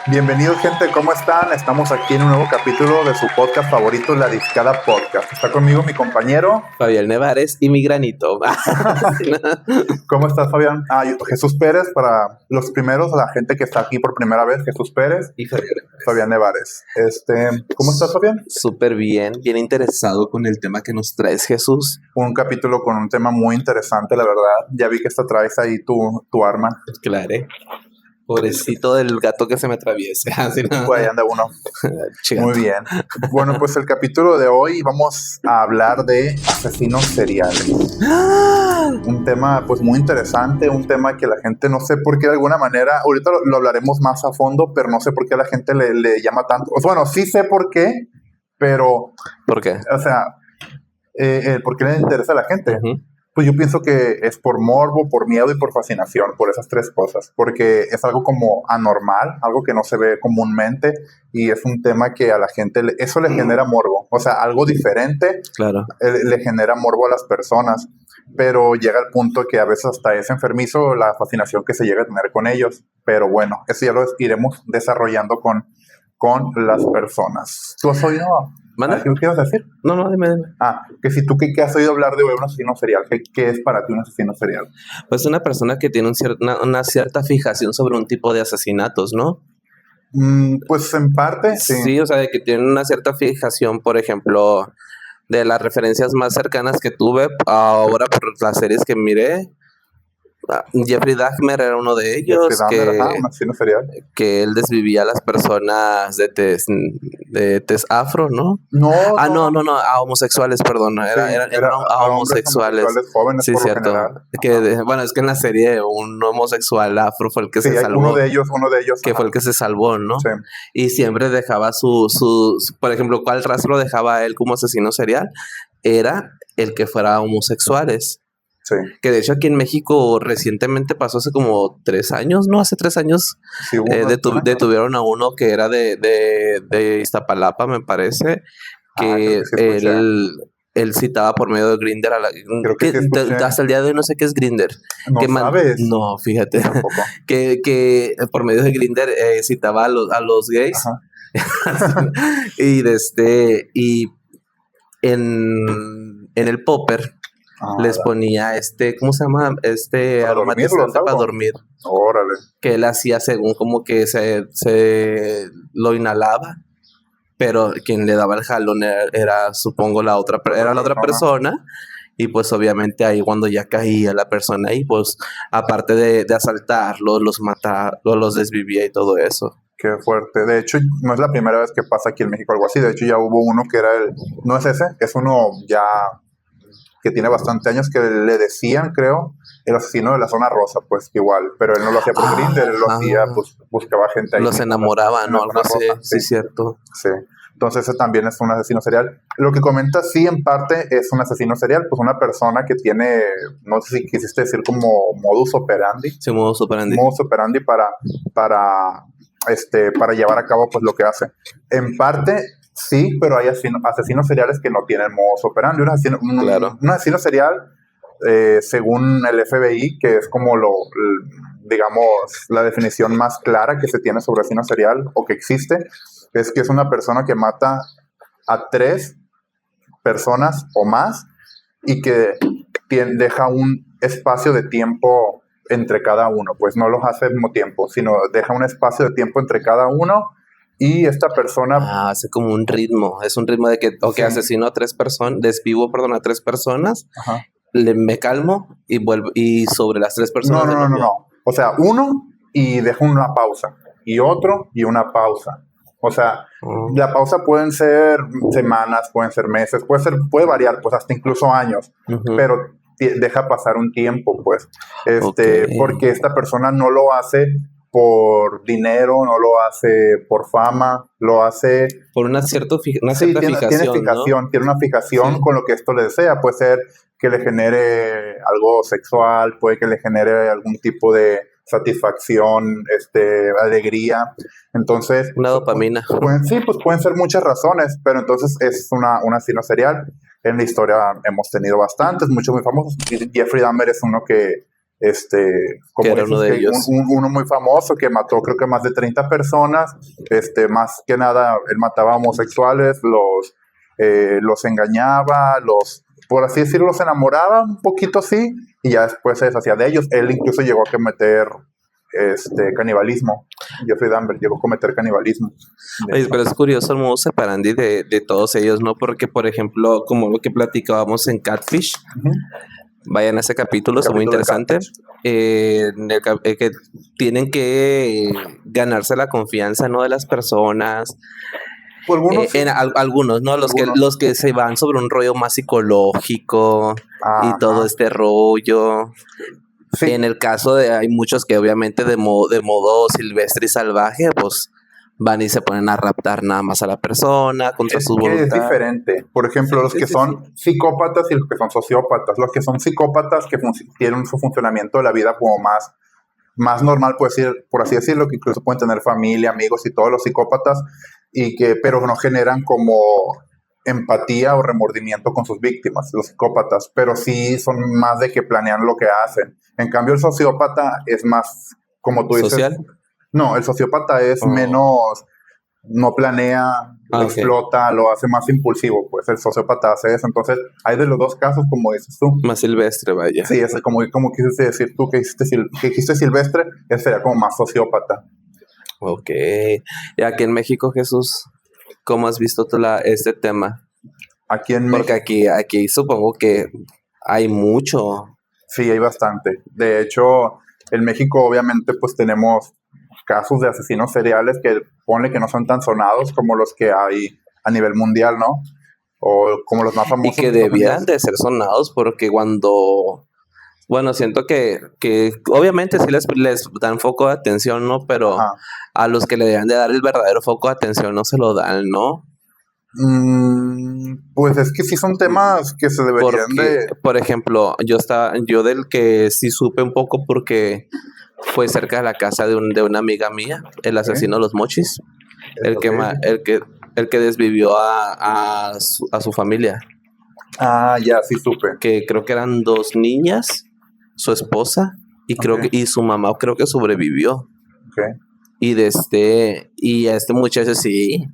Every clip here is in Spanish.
Bienvenidos, gente, ¿cómo están? Estamos aquí en un nuevo capítulo de su podcast favorito, La Discada Podcast. Está conmigo mi compañero Fabián Nevares y mi granito. ¿Cómo estás, Fabián? Jesús Pérez, para los primeros, la gente que está aquí por primera vez, Jesús Pérez Y Fabián Nevares. ¿Cómo estás, Fabián? Súper bien interesado con el tema que nos traes, Jesús. Un capítulo con un tema muy interesante, la verdad. Ya vi que traes ahí tu arma. Claro. Pobrecito del gato que se me atraviese. Así nada. Pues ahí anda uno. Muy bien. Bueno, pues el capítulo de hoy vamos a hablar de asesinos seriales. Un tema pues muy interesante, un tema que la gente no sé por qué de alguna manera, ahorita lo hablaremos más a fondo, pero no sé por qué a la gente le llama tanto. Bueno, sí sé por qué, pero... ¿Por qué? O sea, ¿por qué le interesa a la gente? Uh-huh. Pues yo pienso que es por morbo, por miedo y por fascinación, por esas tres cosas, porque es algo como anormal, algo que no se ve comúnmente y es un tema que a la gente eso le genera morbo, o sea, algo diferente. Claro. Le genera morbo a las personas, pero llega al punto que a veces hasta es enfermizo la fascinación que se llega a tener con ellos, pero bueno, eso ya lo iremos desarrollando con las personas. ¿Tú has oído? ¿Manda? ¿Qué ibas a decir? No, dime. Que si tú ¿qué has oído hablar de un asesino serial? ¿Qué es para ti un asesino serial? Pues una persona que tiene una cierta fijación sobre un tipo de asesinatos, ¿no? Pues en parte, sí. Sí, o sea, de que tiene una cierta fijación, por ejemplo, de las referencias más cercanas que tuve ahora por las series que miré. Jeffrey Dahmer era uno de ellos, un asesino serial. Que él desvivía a las personas de tez afro, ¿no? No, a homosexuales, perdón, eran a homosexuales jóvenes, sí, por cierto. Bueno, es que en la serie un homosexual afro fue el que se salvó. Uno de ellos. Que fue el que se salvó, ¿no? Sí. Y siempre dejaba por ejemplo, ¿cuál rastro dejaba él como asesino serial? Era el que fuera homosexuales. Sí. Que de hecho aquí en México recientemente pasó hace como 3 años, ¿no? Hace 3 años sí, detuvieron a uno que era de Iztapalapa, me parece, que él citaba por medio de Grindr a la... hasta el día de hoy no sé qué es Grindr. ¿No sabes? No, fíjate. que por medio de Grindr citaba a los gays. y en el popper les ponía ¿cómo se llama? Aromatizante para dormir. Órale. Que él hacía según como que se lo inhalaba, pero quien le daba el jalón era supongo la otra persona. Y pues obviamente ahí cuando ya caía la persona ahí, pues aparte de asaltarlos, los mataba, los desvivía y todo eso. Qué fuerte. De hecho, no es la primera vez que pasa aquí en México algo así. De hecho, ya hubo uno que era no es ese, es uno ya que tiene bastante años, que le decían, creo, el asesino de la zona rosa, pues igual, pero él no lo hacía por Grindr, él lo hacía, pues buscaba gente ahí. Los enamoraba, ¿no? Algo así, sí, cierto. Sí, entonces ese también es un asesino serial. Lo que comentas, sí, en parte es un asesino serial, pues una persona que tiene, no sé si quisiste decir como modus operandi. Sí, modus operandi. Modus operandi para llevar a cabo pues lo que hace. En parte... Sí, pero hay asesinos seriales que no tienen modus operandi. Un asesino serial, según el FBI, que es como digamos, la definición más clara que se tiene sobre asesino serial o que existe, es que es una persona que mata a 3 personas o más y que deja un espacio de tiempo entre cada uno. Pues no los hace al mismo tiempo, sino deja un espacio de tiempo entre cada uno. Y esta persona... hace como un ritmo. Es un ritmo de que, asesino a 3 personas, desvivo a 3 personas, me calmo y vuelvo. Y sobre las 3 personas... No. O sea, uno y dejo una pausa. Y otro y una pausa. O sea, la pausa pueden ser semanas, pueden ser meses, puede variar, pues hasta incluso años. Pero deja pasar un tiempo, pues. Porque esta persona no lo hace por dinero, no lo hace por fama, lo hace... Por una cierta fijación, tiene una fijación con lo que esto le desea. Puede ser que le genere algo sexual, puede que le genere algún tipo de satisfacción, alegría. Entonces... Una dopamina. Pueden ser muchas razones, pero entonces es un asesino serial. En la historia hemos tenido bastantes, muchos muy famosos. Jeffrey Dahmer es uno que Como que era uno de ellos. Uno muy famoso que mató creo que más de 30 personas, más que nada él mataba a homosexuales, los engañaba, por así decirlo, los enamoraba un poquito así, y ya después se deshacía de ellos. Él incluso llegó a cometer canibalismo. Jeffrey Dahmer llegó a cometer canibalismo. Oye, pero es curioso el modus operandi de todos ellos, ¿no? Porque, por ejemplo, como lo que platicábamos en Catfish, vayan a ese capítulo, es muy interesante. Que tienen que ganarse la confianza, ¿no? De las personas. Algunos, sí. Algunos, ¿no? Los que se van sobre un rollo más psicológico y todo este rollo. Sí. En el caso hay muchos que obviamente de modo silvestre y salvaje, pues van y se ponen a raptar nada más a la persona contra su voluntad. Es diferente. Por ejemplo, los que son psicópatas y los que son sociópatas. Los que son psicópatas que tienen su funcionamiento de la vida como más normal, por así decirlo, que incluso pueden tener familia, amigos y todos los psicópatas, pero no generan como empatía o remordimiento con sus víctimas, los psicópatas, pero sí son más de que planean lo que hacen. En cambio, el sociópata es más, como tú dices... ¿Social? No, el sociópata es menos... No planea, explota, lo hace más impulsivo, pues el sociópata hace eso. Entonces, hay de los dos casos, como dices tú. Más silvestre, vaya. Sí, es como quisiste decir tú que dijiste silvestre, ese sería como más sociópata. Ok. Y aquí en México, Jesús, ¿cómo has visto tú este tema? Aquí en México. Porque aquí supongo que hay mucho. Sí, hay bastante. De hecho, en México obviamente pues tenemos casos de asesinos seriales que ponle que no son tan sonados como los que hay a nivel mundial, ¿no? O como los más famosos. Y que debían de ser sonados porque bueno, siento que obviamente sí les dan foco de atención, ¿no? Pero a los que le deben de dar el verdadero foco de atención no se lo dan, ¿no? Pues es que sí son temas que se deberían Por ejemplo, yo del que sí supe un poco porque fue cerca de la casa de una amiga mía, el asesino de los Mochis, el que desvivió a su familia. Ah, ya, sí supe. Que creo que eran 2 niñas, su esposa, y su mamá creo que sobrevivió. Y a este muchacho sí,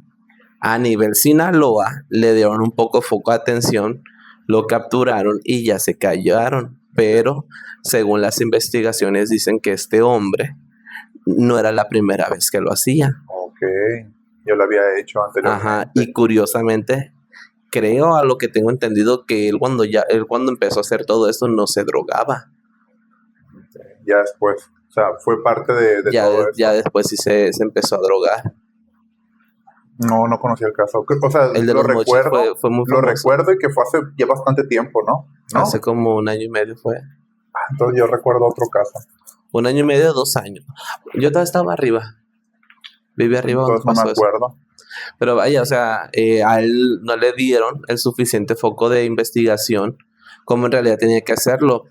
a nivel Sinaloa, le dieron un poco foco de atención, lo capturaron y ya se callaron. Pero según las investigaciones dicen que este hombre no era la primera vez que lo hacía. Ok, yo lo había hecho anteriormente. Ajá, y curiosamente, creo a lo que tengo entendido que él cuando empezó a hacer todo esto no se drogaba. Ya después, o sea, fue parte de todo eso. Ya después sí se empezó a drogar. No conocía el caso. O sea, el de los recuerdo, fue muy famoso. Lo recuerdo y que fue hace ya bastante tiempo, ¿no? Hace como 1 año y medio fue. Entonces yo recuerdo otro caso. 1 año y medio, 2 años. Yo todavía estaba arriba. Vivía arriba cuando pasó. No me acuerdo. Eso. Pero vaya, o sea, a él no le dieron el suficiente foco de investigación como en realidad tenía que hacerlo.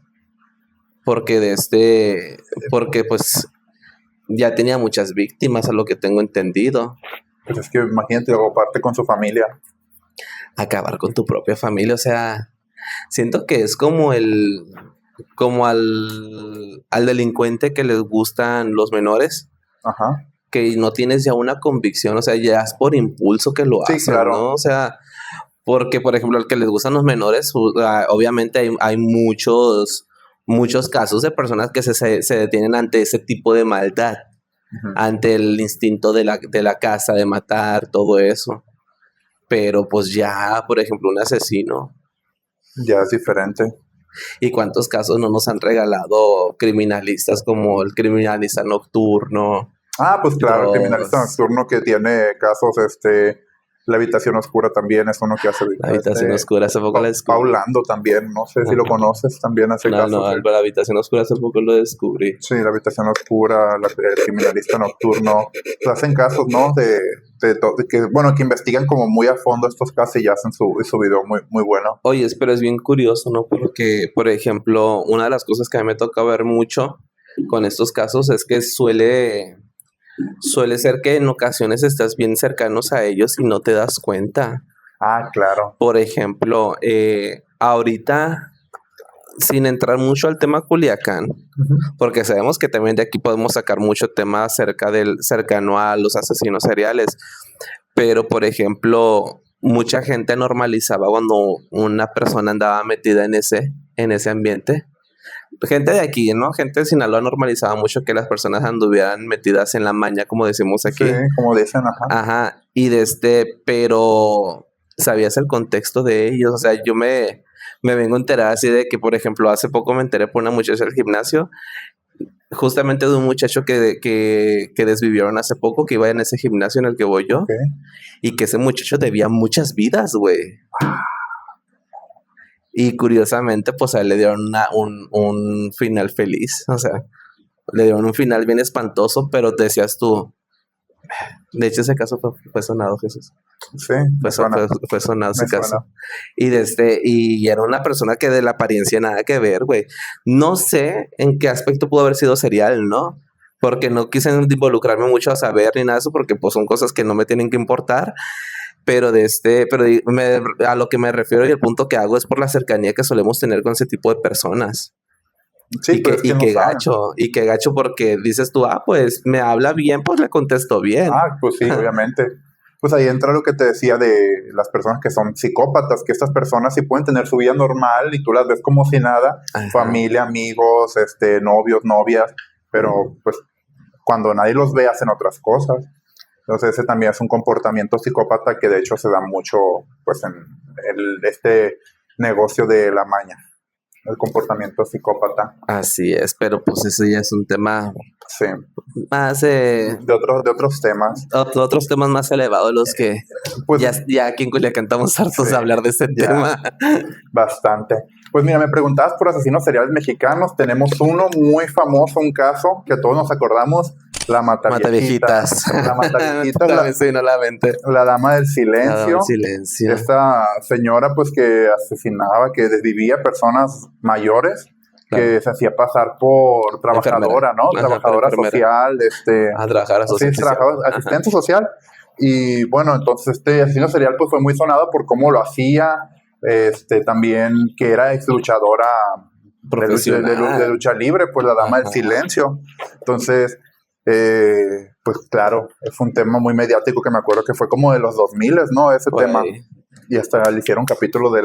Porque porque pues ya tenía muchas víctimas, a lo que tengo entendido. Pues es que imagínate, aparte con su familia. Acabar con tu propia familia, o sea, siento que es como al delincuente que les gustan los menores. Ajá. Que no tienes ya una convicción, o sea, ya es por impulso que lo hacen, claro. ¿No? O sea, porque, por ejemplo, al que les gustan los menores, obviamente hay muchos casos de personas que se detienen ante ese tipo de maldad, ante el instinto de la casa, de matar, todo eso. Pero pues ya, por ejemplo, un asesino. Ya es diferente. ¿Y cuántos casos no nos han regalado criminalistas como el criminalista nocturno? Ah, pues claro, el criminalista nocturno que tiene casos, La habitación oscura también es uno que hace. La habitación oscura, hace poco la descubrí. Paulando también, no sé si lo conoces, también hace casos. No, la habitación oscura hace poco lo descubrí. Sí, la habitación oscura, el criminalista nocturno, hacen casos, ¿no? Que investigan como muy a fondo estos casos y ya hacen su video muy, muy bueno. Oye, pero es bien curioso, ¿no? Porque, por ejemplo, una de las cosas que a mí me toca ver mucho con estos casos es que suele ser que en ocasiones estás bien cercanos a ellos y no te das cuenta. Ah, claro. Por ejemplo, ahorita sin entrar mucho al tema Culiacán, porque sabemos que también de aquí podemos sacar mucho tema cercano a los asesinos seriales, pero por ejemplo, mucha gente normalizaba cuando una persona andaba metida en ese ambiente. Gente de aquí, ¿no? Gente de Sinaloa normalizaba mucho que las personas anduvieran metidas en la maña, como decimos aquí. Sí, como dicen, Ajá, pero ¿sabías el contexto de ellos? O sea, yo me vengo a enterar así de que, por ejemplo, hace poco me enteré por una muchacha del gimnasio, justamente de un muchacho que desvivieron hace poco, que iba en ese gimnasio en el que voy yo, y que ese muchacho debía muchas vidas, güey. Y curiosamente, pues a él le dieron un final feliz, o sea, le dieron un final bien espantoso, pero te decías tú, de hecho ese caso fue sonado, Jesús. Sí, fue sonado ese caso. Y era una persona que de la apariencia nada que ver, güey. No sé en qué aspecto pudo haber sido serial, ¿no? Porque no quise involucrarme mucho a saber ni nada de eso, porque pues son cosas que no me tienen que importar. Pero a lo que me refiero y el punto que hago es por la cercanía que solemos tener con ese tipo de personas. Sí, y qué gacho porque dices tú, pues me habla bien, pues le contesto bien. Pues sí, obviamente. Pues ahí entra lo que te decía de las personas que son psicópatas, que estas personas sí pueden tener su vida normal y tú las ves como si nada, familia, amigos, novios, novias, pero pues cuando nadie los ve hacen otras cosas. Entonces ese también es un comportamiento psicópata que de hecho se da mucho pues en este negocio de la maña, el comportamiento psicópata. Así es, pero pues eso ya es un tema más de otros temas. Otros temas más elevados, los que pues, ya aquí en Culiacán estamos hartos de hablar de este tema. Bastante. Pues mira, me preguntabas por asesinos seriales mexicanos. Tenemos uno muy famoso, un caso que todos nos acordamos, la Mataviejitas. La Mataviejitas. La Dama del Silencio. Esta señora pues que asesinaba, que desvivía personas mayores, que se hacía pasar por trabajadora, ¿no? Trabajadora social, asistente social. Y bueno, entonces este asesino serial pues fue muy sonado por cómo lo hacía, también que era ex luchadora de lucha libre, pues la Dama del Silencio. Entonces, pues claro, es un tema muy mediático que me acuerdo que fue como de los 2000, ¿no? Ese tema. Y hasta le hicieron capítulo de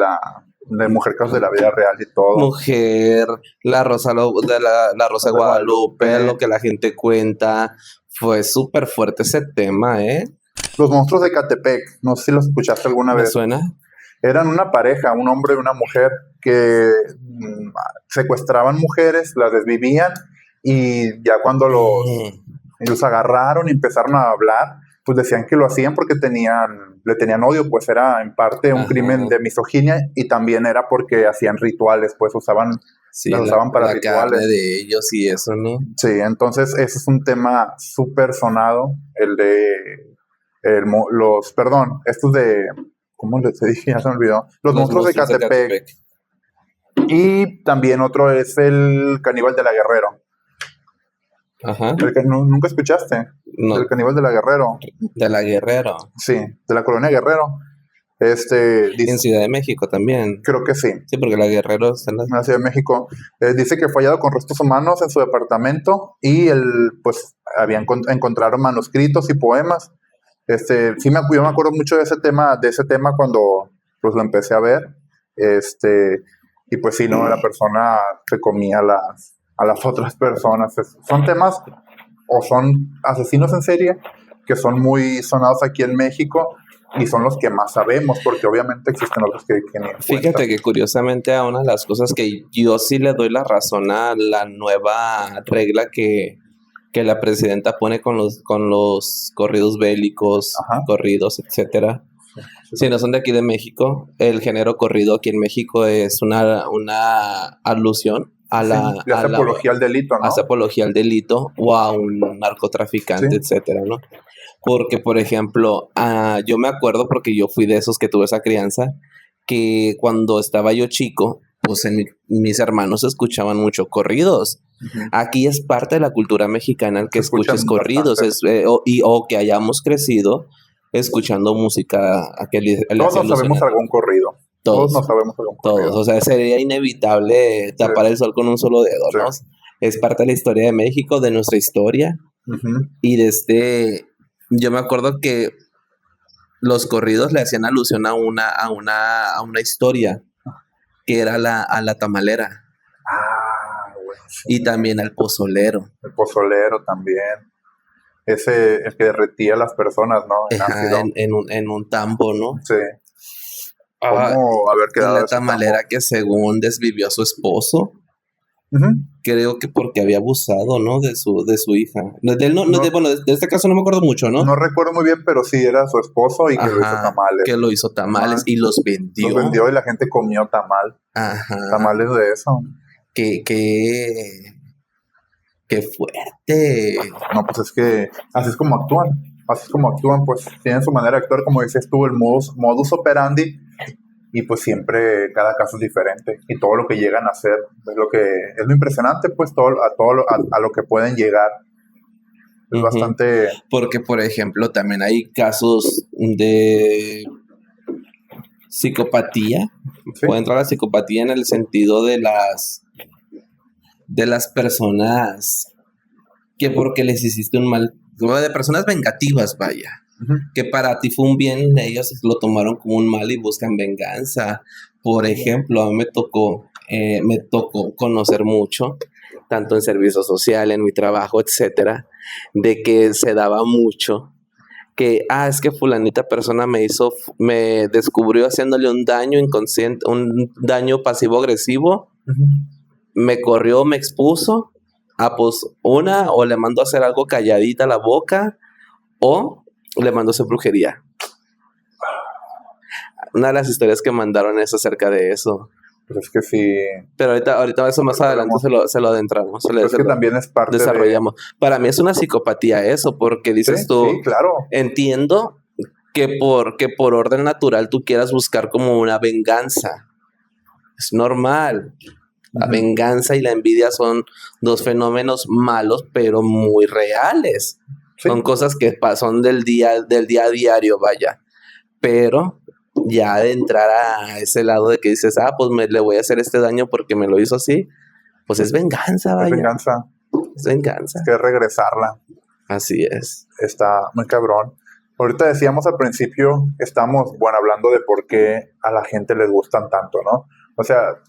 Mujer Casos de la Vida Real y todo. Mujer, la Rosa de Guadalupe, lo que la gente cuenta. Fue súper fuerte ese tema, Los monstruos de Ecatepec, no sé si los escuchaste alguna vez. ¿Me suena? Eran una pareja, un hombre y una mujer, que secuestraban mujeres, las desvivían, y ya cuando los agarraron y empezaron a hablar, pues decían que lo hacían porque le tenían odio, pues era en parte un crimen de misoginia, y también era porque hacían rituales, pues usaban para rituales. Carne de ellos y eso, ¿no? Sí, entonces ese es un tema súper sonado, estos de, ¿cómo les dije? Ya se me olvidó. Los monstruos de Ecatepec. Y también otro es el Caníbal de la Guerrero. Ajá. ¿Nunca escuchaste? No. El Caníbal de la Guerrero. ¿De la Guerrero? Sí, de la colonia Guerrero. En Ciudad de México también. Creo que sí. Sí, porque la Guerrero está en la Ciudad de México. Dice que fue hallado con restos humanos en su departamento y encontraron manuscritos y poemas. Yo me acuerdo mucho de ese tema cuando pues lo empecé a ver. Y pues sí, no, la persona se comía a las otras personas. Son temas o son asesinos en serie que son muy sonados aquí en México y son los que más sabemos, porque obviamente existen otros que ni en Fíjate cuenta. que curiosamente a una de las cosas que yo sí le doy la razón a la nueva regla que la presidenta pone con los corridos bélicos, corridos, etcétera. Si no son de aquí de México, el género corrido aquí en México es una alusión a hace apología al delito, ¿no? Hace apología al delito o a un narcotraficante, etcétera, ¿no? Porque, por ejemplo, yo me acuerdo, porque yo fui de esos que tuve esa crianza, que cuando estaba yo chico, pues mis hermanos escuchaban mucho corridos. Uh-huh. Aquí es parte de la cultura mexicana el que escuches corridos o que hayamos crecido escuchando música. Todos sabemos algún corrido. Todos no sabemos algún corrido. Todos, o sea, sería inevitable tapar el sol con un solo dedo, ¿no? Es parte de la historia de México, de nuestra historia. Y yo me acuerdo que los corridos le hacían alusión a una historia que era a la tamalera. Bueno, sí. Y también al pozolero. El pozolero también. Ese, el que derretía a las personas, ¿no? En un tambo, ¿no? Sí. ¿Cómo haber quedado la tamalera que según desvivió a su esposo? Creo que porque había abusado, ¿no? De su hija. De este caso no me acuerdo mucho, ¿no? No recuerdo muy bien, pero sí era su esposo y que lo hizo tamales. Que lo hizo tamales y los vendió. Los vendió y la gente comió tamal. Tamales de eso. ¡Qué fuerte! No, pues es que así es como actúan. Así es como actúan, pues tienen su manera de actuar, como dices tú, el modus operandi. Y pues siempre cada caso es diferente y todo lo que llegan a hacer es lo impresionante, pues a lo que pueden llegar es bastante. Porque por ejemplo también hay casos de psicopatía. Puede entrar la psicopatía en el sentido de las personas que porque les hiciste un mal, de personas vengativas, vaya. Que para ti fue un bien, ellos lo tomaron como un mal y buscan venganza. Por ejemplo, a mí me tocó conocer mucho, tanto en servicio social, en mi trabajo, etcétera, de que se daba mucho que, es que fulanita persona me descubrió haciéndole un daño inconsciente, un daño pasivo-agresivo, me corrió, me expuso, pues o le mandó a hacer algo calladita a la boca, o le mandó a hacer brujería. Una de las historias que mandaron es acerca de eso. Pues es que sí. Pero ahorita eso más adelante se lo adentramos. Es que también es parte desarrollamos. Para mí es una psicopatía eso, porque dices tú, sí, claro. Entiendo que por orden natural tú quieras buscar como una venganza. Es normal. La venganza y la envidia son dos fenómenos malos, pero muy reales. Sí. Son cosas que son del día a diario, vaya. Pero ya de entrar a ese lado de que dices, pues le voy a hacer este daño porque me lo hizo así, pues es venganza, vaya. Es venganza. Es que regresarla. Así es. Está muy cabrón. Ahorita decíamos al principio, estamos, hablando de por qué a la gente les gustan tanto, ¿no? O sea,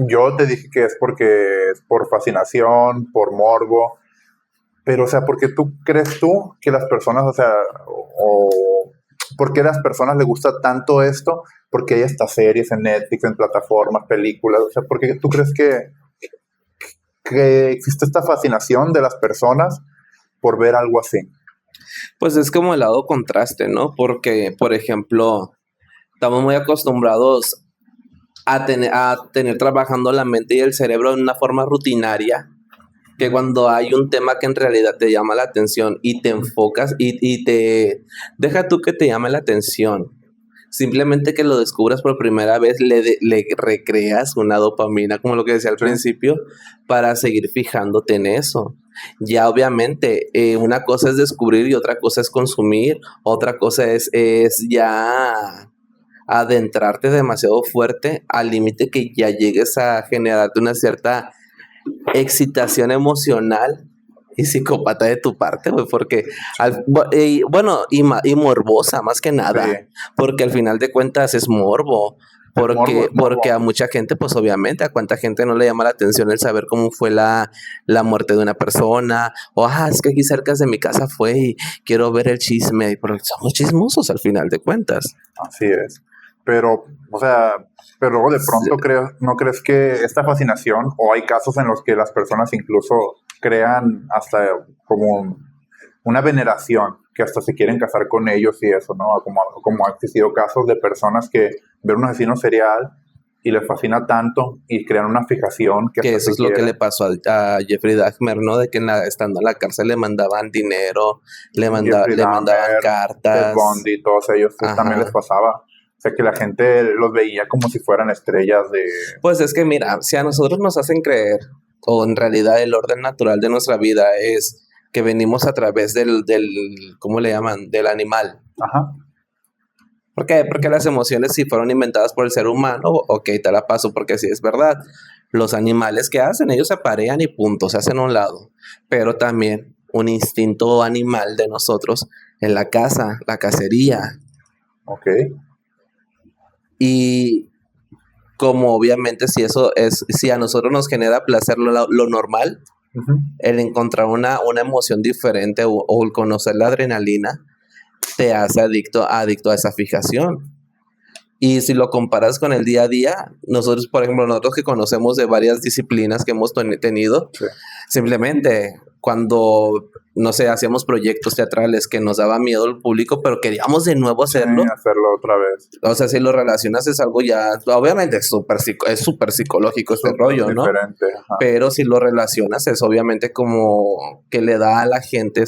yo te dije que es porque es por fascinación, por morbo, pero, o sea, ¿por qué crees tú que las personas, o sea, por qué a las personas les gusta tanto esto? Porque hay estas series en Netflix, en plataformas, películas, o sea, ¿por qué tú crees que existe esta fascinación de las personas por ver algo así? Pues es como el lado contraste, ¿no? Porque, por ejemplo, estamos muy acostumbrados a tener trabajando la mente y el cerebro de una forma rutinaria, que cuando hay un tema que en realidad te llama la atención y te enfocas y te deja tú que te llame la atención, simplemente que lo descubras por primera vez, le recreas una dopamina, como lo que decía al principio, para seguir fijándote en eso. Ya obviamente una cosa es descubrir y otra cosa es consumir, otra cosa es ya adentrarte demasiado fuerte al límite que ya llegues a generarte una cierta excitación emocional y psicópata de tu parte, güey, porque y morbosa más que nada, sí. Porque al final de cuentas es morbo, porque a mucha gente, pues obviamente, a cuánta gente no le llama la atención el saber cómo fue la muerte de una persona, o es que aquí cerca de mi casa fue y quiero ver el chisme, porque somos chismosos al final de cuentas. Así es. Pero, o sea, pero luego de pronto ¿no crees que esta fascinación, o hay casos en los que las personas incluso crean hasta como una veneración, que hasta se quieren casar con ellos y eso, ¿no? Como ha existido casos de personas que ven un asesino serial y les fascina tanto y crean una fijación que eso es lo que le pasó a Jeffrey Dahmer, ¿no? De que estando en la cárcel le mandaban dinero, le mandaban cartas. Ted Bundy, todos ellos también les pasaba. O sea, que la gente los veía como si fueran estrellas de... Pues es que mira, si a nosotros nos hacen creer, o en realidad el orden natural de nuestra vida es que venimos a través del ¿cómo le llaman? Del animal. Ajá. ¿Por qué? Porque las emociones si fueron inventadas por el ser humano, ok, te la paso porque sí es verdad. Los animales, ¿qué hacen? Ellos se aparean y punto, se hacen a un lado. Pero también un instinto animal de nosotros en la caza, la cacería. Ok. Y como obviamente si a nosotros nos genera placer lo normal, el encontrar una emoción diferente o el conocer la adrenalina te hace adicto a esa fijación. Y si lo comparas con el día a día, nosotros, por ejemplo, nosotros que conocemos de varias disciplinas que hemos tenido, sí. Simplemente cuando, no sé, hacíamos proyectos teatrales que nos daba miedo al público, pero queríamos de nuevo hacerlo. Sí, hacerlo otra vez. O sea, si lo relacionas es algo ya, obviamente es súper psicológico este rollo, ¿no? Diferente, ajá. Pero si lo relacionas es obviamente como que le da a la gente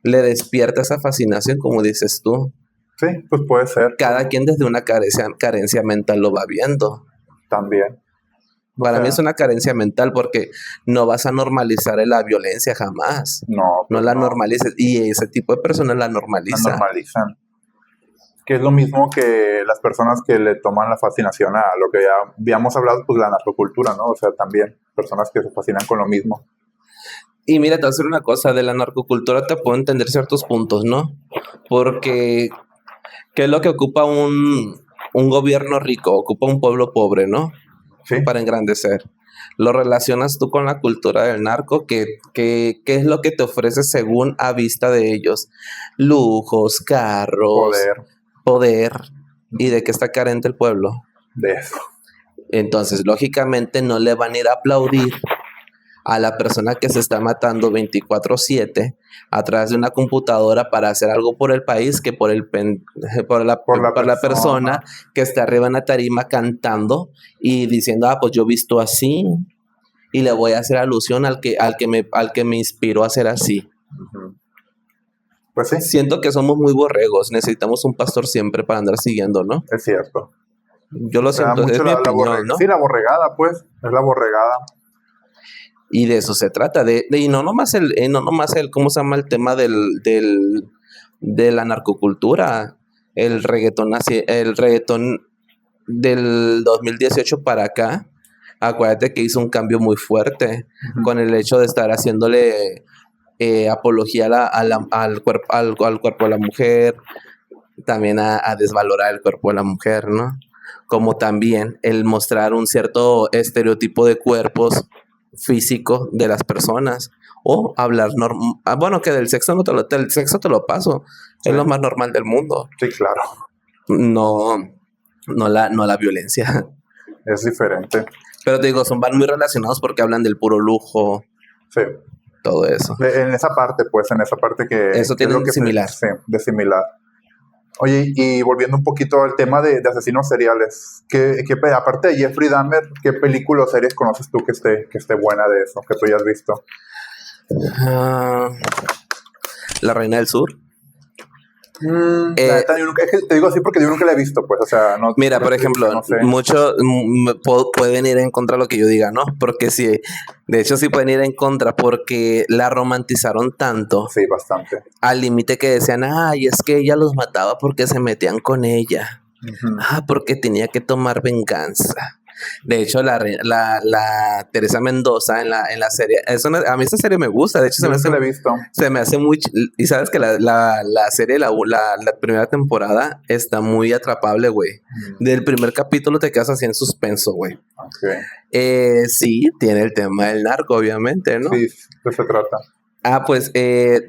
le despierta esa fascinación, como dices tú. Sí, pues puede ser. Cada quien desde una carencia mental lo va viendo. También. Para mí es una carencia mental porque no vas a normalizar la violencia jamás. No la normalices. Y ese tipo de personas la normalizan. La normalizan. Que es lo mismo que las personas que le toman la fascinación a lo que ya habíamos hablado, pues la narcocultura, ¿no? O sea, también personas que se fascinan con lo mismo. Y mira, te voy a decir una cosa, de la narcocultura te puedo entender ciertos puntos, ¿no? Porque ¿qué es lo que ocupa un gobierno rico? Ocupa un pueblo pobre, ¿no? Sí. Para engrandecer. Lo relacionas tú con la cultura del narco, ¿qué es lo que te ofrece según a vista de ellos? Lujos, carros, poder. ¿Y de qué está carente el pueblo? De eso. Entonces, lógicamente, no le van a ir a aplaudir a la persona que se está matando 24/7 a través de una computadora para hacer algo por el país que por la persona que está arriba en la tarima cantando y diciendo, pues yo he visto así y le voy a hacer alusión al que me inspiró a ser así. Uh-huh. Pues sí. Siento que somos muy borregos, necesitamos un pastor siempre para andar siguiendo, ¿no? Es cierto. Yo lo siento, es mi opinión, ¿no? Sí, la borregada, pues, es la borregada. Y de eso se trata, y no nomás el, ¿cómo se llama el tema de la narcocultura? El reggaetón del 2018 para acá, acuérdate que hizo un cambio muy fuerte con el hecho de estar haciéndole apología al cuerpo de la mujer, también a desvalorar el cuerpo de la mujer, ¿no? Como también el mostrar un cierto estereotipo de cuerpos físico de las personas o hablar bueno, que del sexo del sexo te lo paso, sí. Es lo más normal del mundo. Sí, claro. No la violencia. Es diferente. Pero te digo, van muy relacionados porque hablan del puro lujo. Sí. Todo eso. En esa parte que eso tiene de similar. Sí, de similar. Oye, y volviendo un poquito al tema de asesinos seriales, aparte de Jeffrey Dahmer, ¿qué película o series conoces tú que esté buena de eso, que tú hayas visto? La Reina del Sur. Te digo así porque yo nunca la he visto, pues, o sea, no. Mira, por ejemplo, no sé. Muchos pueden ir en contra de lo que yo diga, ¿no? Porque sí, de hecho sí pueden ir en contra porque la romantizaron tanto. Sí, bastante. Al límite que decían, ay, es que ella los mataba porque se metían con ella. Uh-huh. Porque tenía que tomar venganza. De hecho, la Teresa Mendoza en la serie, a mí esa serie me gusta, de hecho se me hace muy, y sabes que la serie, la primera temporada está muy atrapable, güey. Del primer capítulo te quedas así en suspenso, güey. Okay. Sí, tiene el tema del narco, obviamente, ¿no? Sí, ¿de qué se trata? Pues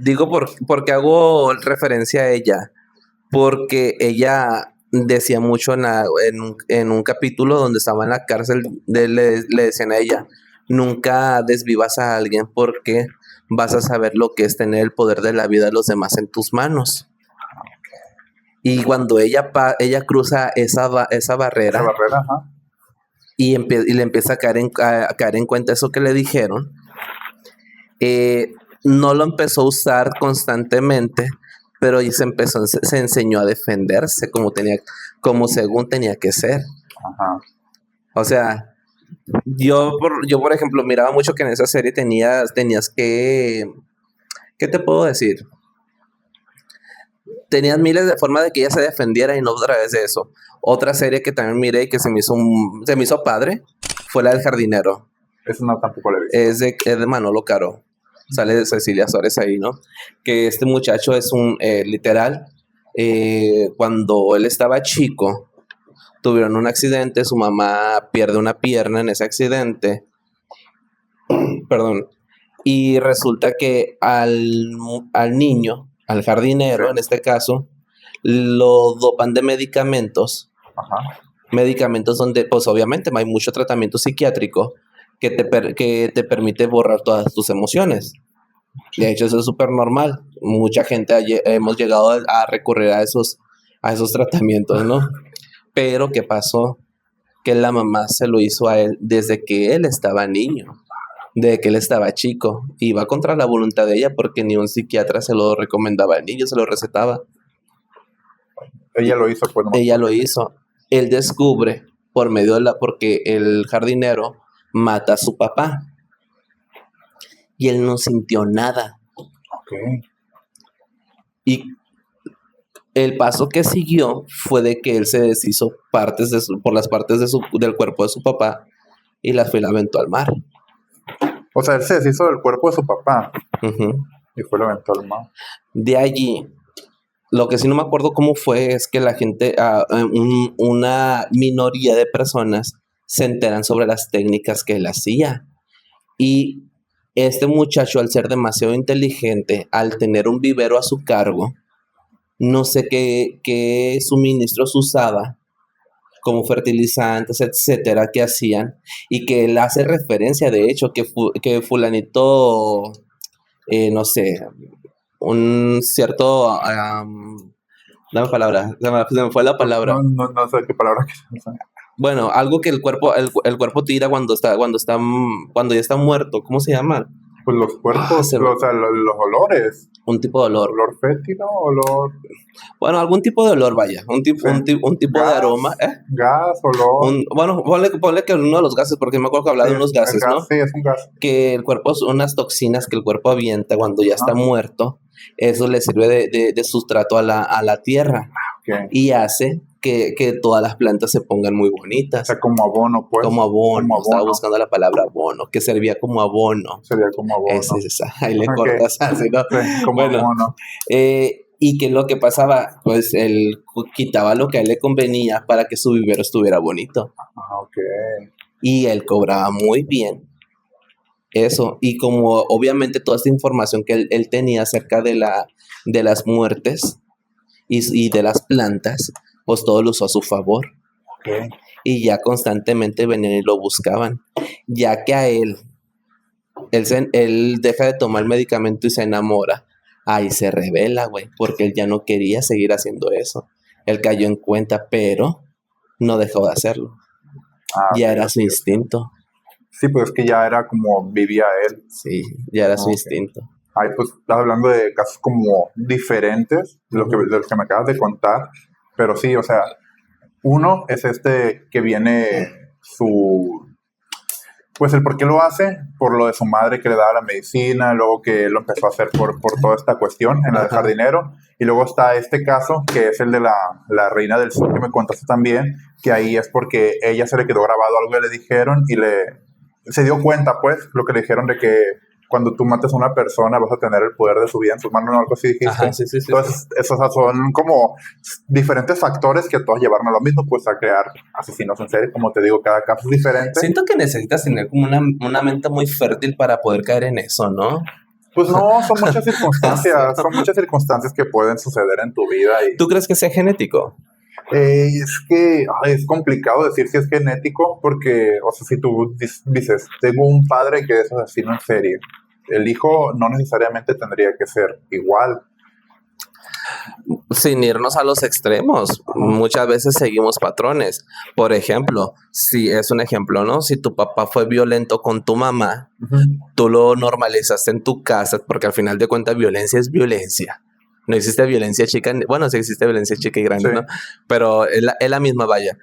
digo porque hago referencia a ella, porque ella decía mucho en un capítulo donde estaba en la cárcel, le decían a ella, nunca desvivas a alguien porque vas a saber lo que es tener el poder de la vida de los demás en tus manos. Y cuando ella cruza esa barrera, ajá. y le empieza a caer en cuenta eso que le dijeron, no lo empezó a usar constantemente, pero se enseñó a defenderse como según tenía que ser. Ajá. O sea, yo por ejemplo miraba mucho que en esa serie tenías que, ¿qué te puedo decir? tenías miles de formas de que ella se defendiera y no otra vez de eso. Otra serie que también miré y que se me hizo padre fue la del jardinero. Eso no, tampoco la he visto. Es de Manolo Caro. Sale de Cecilia Suárez ahí, ¿no? Que este muchacho es literal, cuando él estaba chico, tuvieron un accidente, su mamá pierde una pierna en ese accidente, perdón, y resulta que al niño, al jardinero en este caso, lo dopan de medicamentos. Ajá. Medicamentos donde, pues obviamente hay mucho tratamiento psiquiátrico que te permite borrar todas tus emociones. De hecho, eso es súper normal. Mucha gente hemos llegado a recurrir a esos tratamientos, ¿no? Pero, ¿qué pasó? Que la mamá se lo hizo a él desde que él estaba niño, desde que él estaba chico. Iba contra la voluntad de ella porque ni un psiquiatra se lo recomendaba al niño, se lo recetaba. Ella lo hizo, pues. Ella lo hizo. Él descubre por medio de porque el jardinero mata a su papá. Y él no sintió nada. Okay. Y el paso que siguió fue de que él se deshizo por las partes del cuerpo de su papá y las fue y la aventó al mar. O sea, él se deshizo del cuerpo de su papá. Uh-huh. Y fue y lo aventó al mar. De allí, lo que sí no me acuerdo cómo fue es que la gente, una minoría de personas se enteran sobre las técnicas que él hacía. Y este muchacho, al ser demasiado inteligente, al tener un vivero a su cargo, no sé qué suministros usaba, como fertilizantes, etcétera, que hacían, y que él hace referencia, de hecho, que fulanito, no sé, un cierto, dame palabra, se me fue la palabra. No sé qué palabra que se. Bueno, algo que el cuerpo tira cuando ya está muerto. ¿Cómo se llama? Pues los cuerpos, los olores. Un tipo de olor. ¿Olor fétido? ¿Olor? Bueno, algún tipo de olor, vaya. Un tipo gas, de aroma. Gas, olor. Bueno, ponle que uno de los gases, porque me acuerdo que hablaba de unos gases, ¿no? Sí, es un gas. Que el cuerpo, unas toxinas que el cuerpo avienta cuando ya está muerto, eso le sirve de sustrato a la tierra. Okay. Y hace que todas las plantas se pongan muy bonitas. O sea, como abono, pues. Como abono. Estaba buscando la palabra abono, que servía como abono. Sería como abono. Es esa. Ahí le cortas así, ¿no? Sí, como abono. Y que lo que pasaba, pues él quitaba lo que a él le convenía para que su vivero estuviera bonito. Ok. Y él cobraba muy bien. Eso. Y como obviamente toda esta información que él tenía acerca de las muertes y de las plantas, pues todo lo usó a su favor. Okay. Y ya constantemente venían y lo buscaban. Ya que a él deja de tomar el medicamento y se enamora. Ahí se revela, güey, porque él ya no quería seguir haciendo eso. Él cayó en cuenta, pero no dejó de hacerlo. Ya era su instinto. Sí, pues es que ya era como vivía él. Sí, ya era su instinto. Ay, pues estás hablando de casos como diferentes de los que me acabas de contar, pero sí, o sea, uno es que viene pues el por qué lo hace, por lo de su madre que le daba la medicina, luego que él lo empezó a hacer por toda esta cuestión en la del jardinero, y luego está este caso que es el de la reina del sur que me contaste también, que ahí es porque ella se le quedó grabado algo que le dijeron y se dio cuenta, pues, lo que le dijeron de que cuando tú mates a una persona vas a tener el poder de su vida en sus manos, o algo así dijiste. Ajá, sí. Entonces, esos son como diferentes factores que todos llevaron a lo mismo, pues a crear asesinos en serie. Como te digo, cada caso es diferente. Siento que necesitas tener como una mente muy fértil para poder caer en eso, ¿no? Pues no, son muchas circunstancias, que pueden suceder en tu vida. ¿Tú crees que sea genético? Es que es complicado decir si es genético porque, o sea, si tú dices, tengo un padre que es asesino en serie, el hijo no necesariamente tendría que ser igual. Sin irnos a los extremos, muchas veces seguimos patrones. Por ejemplo, si es un ejemplo, ¿no? Si tu papá fue violento con tu mamá, tú lo normalizaste en tu casa, porque al final de cuentas violencia es violencia. No existe violencia chica, bueno, sí existe violencia chica y grande, sí, ¿no? Pero es la misma, vaya.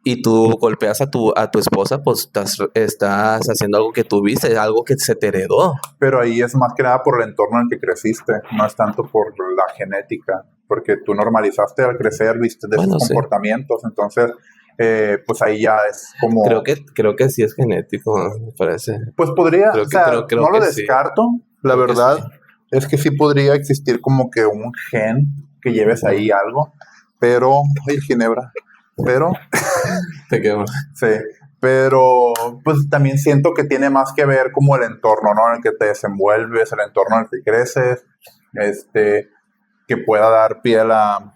y tú golpeas a tu esposa, pues estás haciendo algo que tú viste, algo que se te heredó. Pero ahí es más que nada por el entorno en el que creciste, no es tanto por la genética, porque tú normalizaste al crecer, viste de esos comportamientos, entonces pues ahí ya es como... Creo que sí es genético, me parece. Pues podría, creo no lo descarto, la verdad es que sí podría existir como que un gen que lleves ahí algo, pero... Ay, Ginebra. Pero... Te quedo. Sí, pero pues también siento que tiene más que ver como el entorno, ¿no? En el que te desenvuelves, el entorno en el que creces, que pueda dar pie a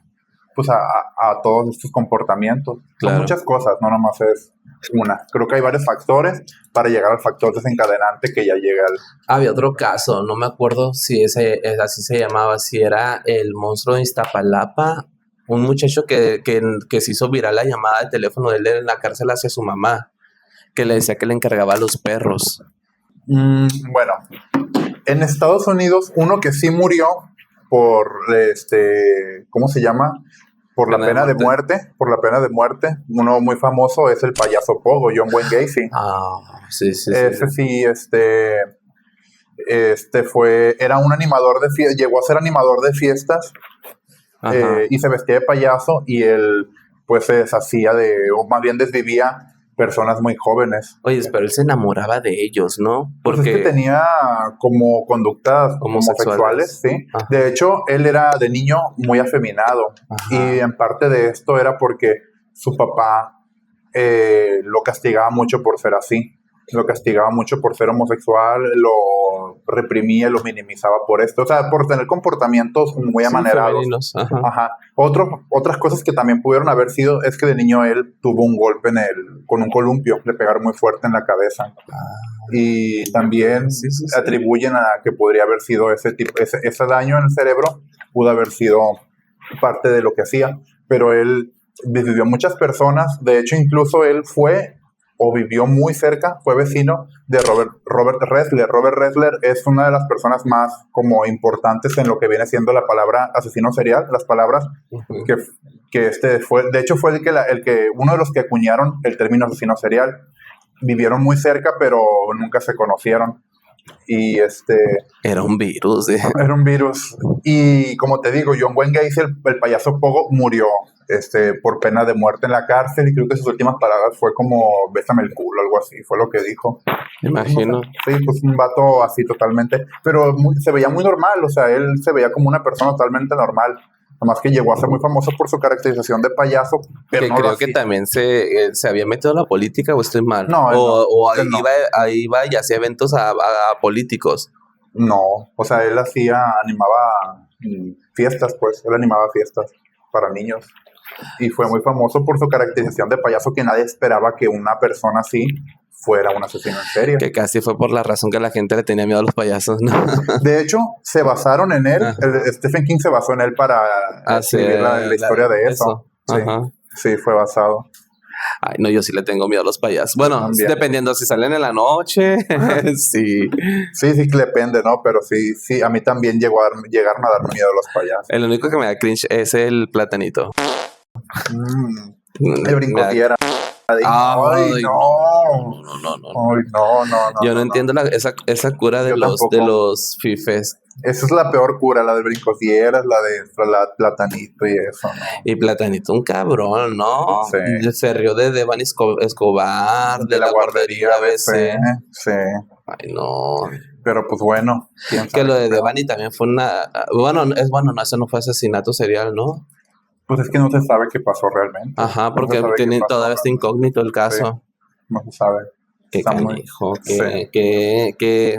todos estos comportamientos. Son muchas cosas, no nomás es una. Creo que hay varios factores para llegar al factor desencadenante que ya llega al... Había otro caso, no me acuerdo si así se llamaba, si era el monstruo de Iztapalapa, un muchacho que se hizo viral la llamada de teléfono de él en la cárcel hacia su mamá, que le decía que le encargaba a los perros. Bueno, en Estados Unidos, uno que sí murió por, ¿cómo se llama? Por la pena de muerte, uno muy famoso es el payaso Pogo, John Wayne Gacy. Sí. Ese sí, era un animador de fiestas, llegó a ser animador de fiestas y se vestía de payaso y él pues se deshacía o más bien desvivía personas muy jóvenes. Oye, pero él se enamoraba de ellos, ¿no? Porque pues es que tenía como conductas homosexuales, sí. Ajá. De hecho, él era de niño muy afeminado. Ajá. Y en parte de esto era porque su papá lo castigaba mucho por ser así. Lo castigaba mucho por ser homosexual, lo reprimía, lo minimizaba por esto. O sea, por tener comportamientos muy amanerados. Ajá. Otras cosas que también pudieron haber sido es que de niño él tuvo un golpe con un columpio, le pegaron muy fuerte en la cabeza. Y también atribuyen a que podría haber sido ese daño en el cerebro, pudo haber sido parte de lo que hacía. Pero él vivió a muchas personas. De hecho, incluso él vivió muy cerca, fue vecino de Robert Ressler. Robert Ressler es una de las personas más como importantes en lo que viene siendo la palabra asesino serial, las palabras que fue, de hecho fue uno de los que acuñaron el término asesino serial. Vivieron muy cerca, pero nunca se conocieron. Y era un virus. Era un virus. Y como te digo, John Wayne Gacy, el payaso Pogo, murió por pena de muerte en la cárcel, y creo que sus últimas palabras fue como bésame el culo, algo así, fue lo que dijo. Me imagino. Sí, pues un vato así totalmente, pero se veía muy normal, o sea, él se veía como una persona totalmente normal. Además que llegó a ser muy famoso por su caracterización de payaso. Pero que no creo que también se había metido a la política, o estoy mal. No, iba y hacía eventos a políticos. No, o sea, él animaba fiestas, pues. Él animaba fiestas para niños. Y fue muy famoso por su caracterización de payaso, que nadie esperaba que una persona así fuera un asesino en serie. Que casi fue por la razón que la gente le tenía miedo a los payasos, ¿no? De hecho, se basaron en él. Stephen King se basó en él para escribir la historia de eso. Sí, fue basado. Ay, no, yo sí le tengo miedo a los payasos. Bueno, también, dependiendo si salen en la noche, sí. Sí, que depende, ¿no? Pero sí, a mí también llegaron a darme miedo los payasos. El único que me da cringe es el platanito. El brincotiera. Ay, no. Yo no entiendo esa cura de los fifes. Esa es la peor cura, la de brincosieras, la de platanito y eso, ¿no? Y platanito, un cabrón, ¿no? Sí. Se rió de Devani Escobar, de la guardería ABC. Sí. Ay, no. Pero pues bueno. Que lo de Devani también fue una... Bueno, no, eso no fue asesinato serial, ¿no? Pues es que no se sabe qué pasó realmente. Ajá, porque todavía está incógnito el caso. Sí, no se sabe. Qué canijo,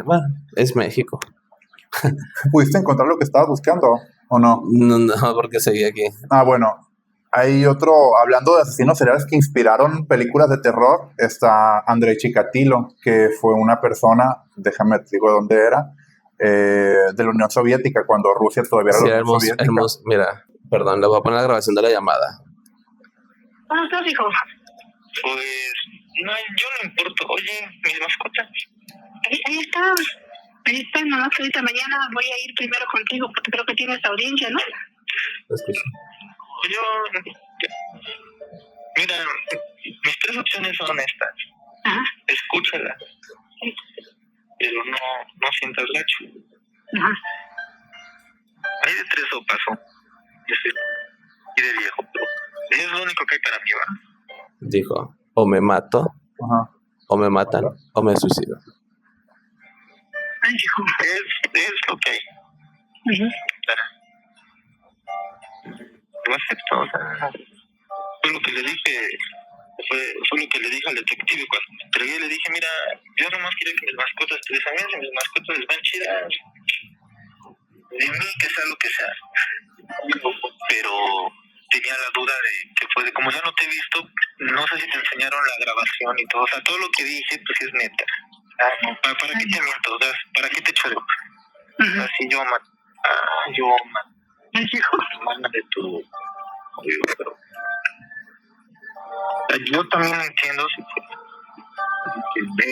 bueno, es México. ¿Pudiste encontrar lo que estabas buscando o no? No, porque seguí aquí. Bueno, hay otro, hablando de asesinos seriales que inspiraron películas de terror, está Andrei Chikatilo, que fue una persona, déjame te digo de dónde era, de la Unión Soviética, cuando Rusia todavía era la Unión Soviética. Mira, perdón, le voy a poner la grabación de la llamada. ¿Cómo estás, hijo? Pues, no, yo no importo. Oye, mis mascotas. Ahí está, nomás que ahorita mañana voy a ir primero contigo porque creo que tienes audiencia, ¿no? Mira, mis 3 opciones son estas. Ajá. Escúchala. Pero no sientas gacho. Ajá. Hay de 3 sopas, ¿no? Y de viejo, pero es lo único que hay para mí, ¿va? Dijo, o me mato, ajá, o me matan, o me suicido. Ay, hijo. Es lo que hay. Uh-huh. Lo acepto, o sea, fue lo que le dije, fue lo que le dije al detective cuando me entregué. Le dije, mira, yo nomás quería que mis mascotas estuviesen bien, si mis mascotas les van chidas, de mí que sea lo que sea. Pero tenía la duda de que fue de, como ya no te he visto, no sé si te enseñaron la grabación y todo, o sea, todo lo que dije, pues es neta. No, ¿para qué te miento? O sea, ¿para qué te choreo? Uh-huh. Así yo hermana de tu... Pero, yo también entiendo si ve